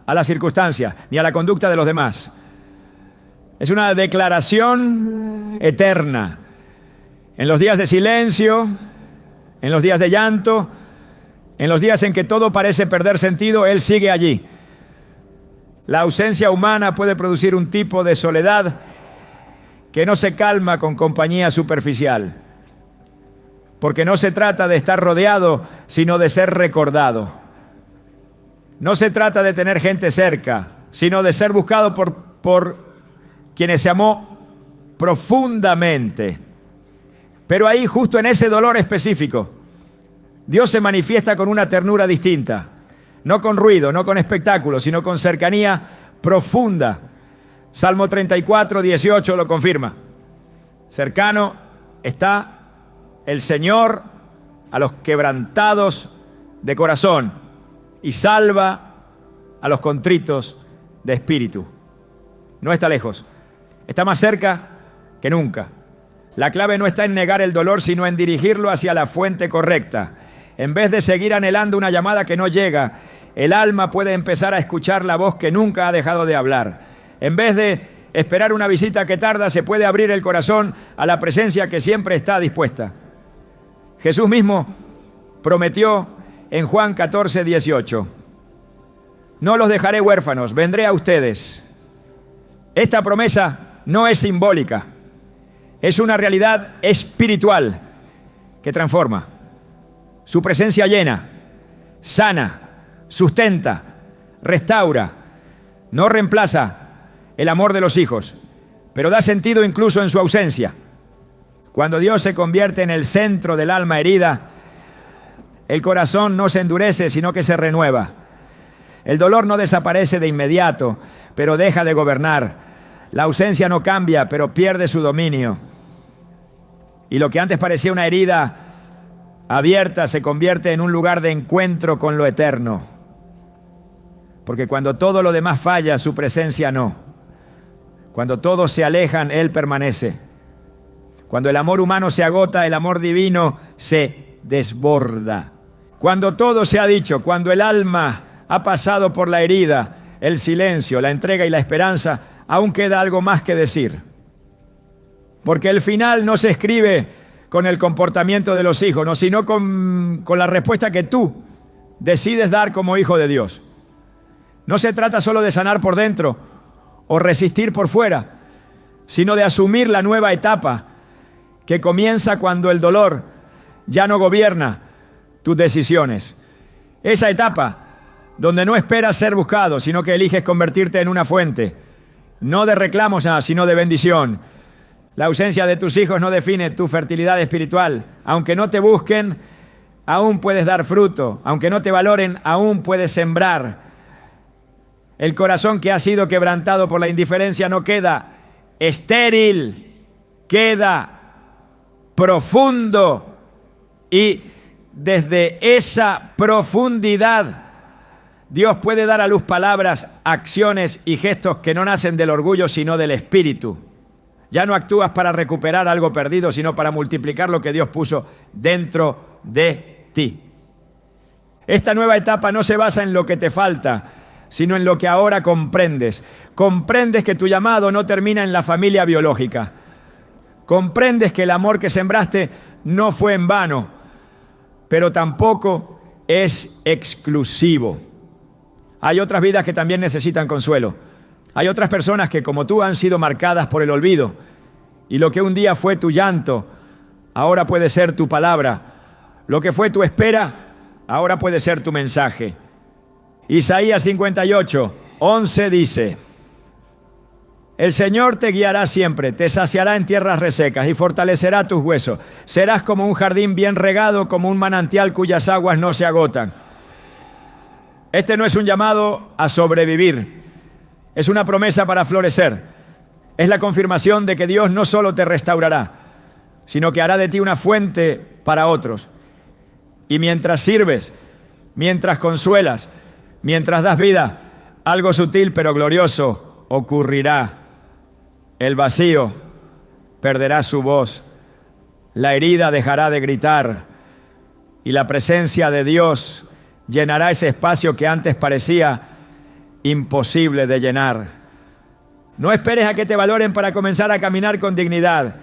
a las circunstancias ni a la conducta de los demás. Es una declaración eterna. En los días de silencio, en los días de llanto, en los días en que todo parece perder sentido, Él sigue allí. La ausencia humana puede producir un tipo de soledad que no se calma con compañía superficial, porque no se trata de estar rodeado, sino de ser recordado. No se trata de tener gente cerca, sino de ser buscado por quienes se amó profundamente. Pero ahí, justo en ese dolor específico, Dios se manifiesta con una ternura distinta, no con ruido, no con espectáculo, sino con cercanía profunda. Salmo 34:18 lo confirma. Cercano está el Señor a los quebrantados de corazón y salva a los contritos de espíritu. No está lejos, está más cerca que nunca. La clave no está en negar el dolor, sino en dirigirlo hacia la fuente correcta. En vez de seguir anhelando una llamada que no llega, el alma puede empezar a escuchar la voz que nunca ha dejado de hablar. En vez de esperar una visita que tarda, se puede abrir el corazón a la presencia que siempre está dispuesta. Jesús mismo prometió en Juan 14:18: no los dejaré huérfanos, vendré a ustedes. Esta promesa no es simbólica, es una realidad espiritual que transforma. Su presencia llena, sana, sustenta, restaura, no reemplaza el amor de los hijos, pero da sentido incluso en su ausencia. Cuando Dios se convierte en el centro del alma herida, el corazón no se endurece, sino que se renueva. El dolor no desaparece de inmediato, pero deja de gobernar. La ausencia no cambia, pero pierde su dominio. Y lo que antes parecía una herida abierta se convierte en un lugar de encuentro con lo eterno. Porque cuando todo lo demás falla, su presencia no. Cuando todos se alejan, Él permanece. Cuando el amor humano se agota, el amor divino se desborda. Cuando todo se ha dicho, cuando el alma ha pasado por la herida, el silencio, la entrega y la esperanza, aún queda algo más que decir. Porque el final no se escribe con el comportamiento de los hijos, no, sino con la respuesta que tú decides dar como hijo de Dios. No se trata solo de sanar por dentro o resistir por fuera, sino de asumir la nueva etapa que comienza cuando el dolor ya no gobierna tus decisiones. Esa etapa donde no esperas ser buscado, sino que eliges convertirte en una fuente, no de reclamos, sino de bendición. La ausencia de tus hijos no define tu fertilidad espiritual. Aunque no te busquen, aún puedes dar fruto. Aunque no te valoren, aún puedes sembrar. El corazón que ha sido quebrantado por la indiferencia no queda estéril, queda profundo. Y desde esa profundidad, Dios puede dar a luz palabras, acciones y gestos que no nacen del orgullo, sino del espíritu. Ya no actúas para recuperar algo perdido, sino para multiplicar lo que Dios puso dentro de ti. Esta nueva etapa no se basa en lo que te falta, sino en lo que ahora comprendes. Comprendes que tu llamado no termina en la familia biológica. Comprendes que el amor que sembraste no fue en vano, pero tampoco es exclusivo. Hay otras vidas que también necesitan consuelo. Hay otras personas que, como tú, han sido marcadas por el olvido. Y lo que un día fue tu llanto, ahora puede ser tu palabra. Lo que fue tu espera, ahora puede ser tu mensaje. Isaías 58:11 dice: el Señor te guiará siempre, te saciará en tierras resecas y fortalecerá tus huesos. Serás como un jardín bien regado, como un manantial cuyas aguas no se agotan. Este no es un llamado a sobrevivir. Es una promesa para florecer. Es la confirmación de que Dios no solo te restaurará, sino que hará de ti una fuente para otros. Y mientras sirves, mientras consuelas, mientras das vida, algo sutil pero glorioso ocurrirá. El vacío perderá su voz, la herida dejará de gritar y la presencia de Dios llenará ese espacio que antes parecía imposible de llenar. No esperes a que te valoren para comenzar a caminar con dignidad.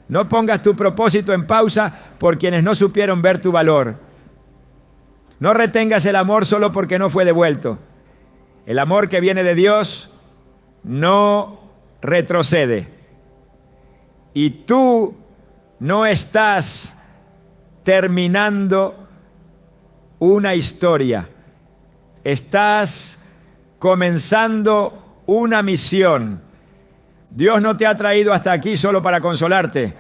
No pongas tu propósito en pausa por quienes no supieron ver tu valor. No retengas el amor solo porque no fue devuelto. El amor que viene de Dios no retrocede. Y tú no estás terminando una historia. Estás comenzando una misión. Dios no te ha traído hasta aquí solo para consolarte.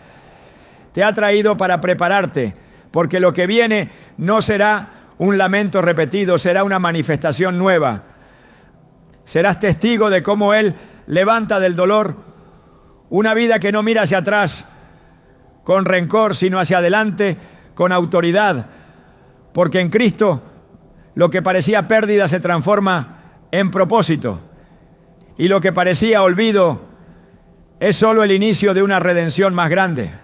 Te ha traído para prepararte, porque lo que viene no será un lamento repetido, será una manifestación nueva. Serás testigo de cómo Él levanta del dolor una vida que no mira hacia atrás con rencor, sino hacia adelante con autoridad, porque en Cristo lo que parecía pérdida se transforma en propósito, y lo que parecía olvido es solo el inicio de una redención más grande.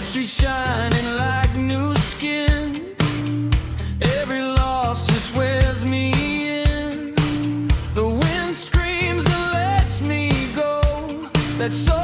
street shining like new skin. Every loss just wears me in. The wind screams and lets me go. That's so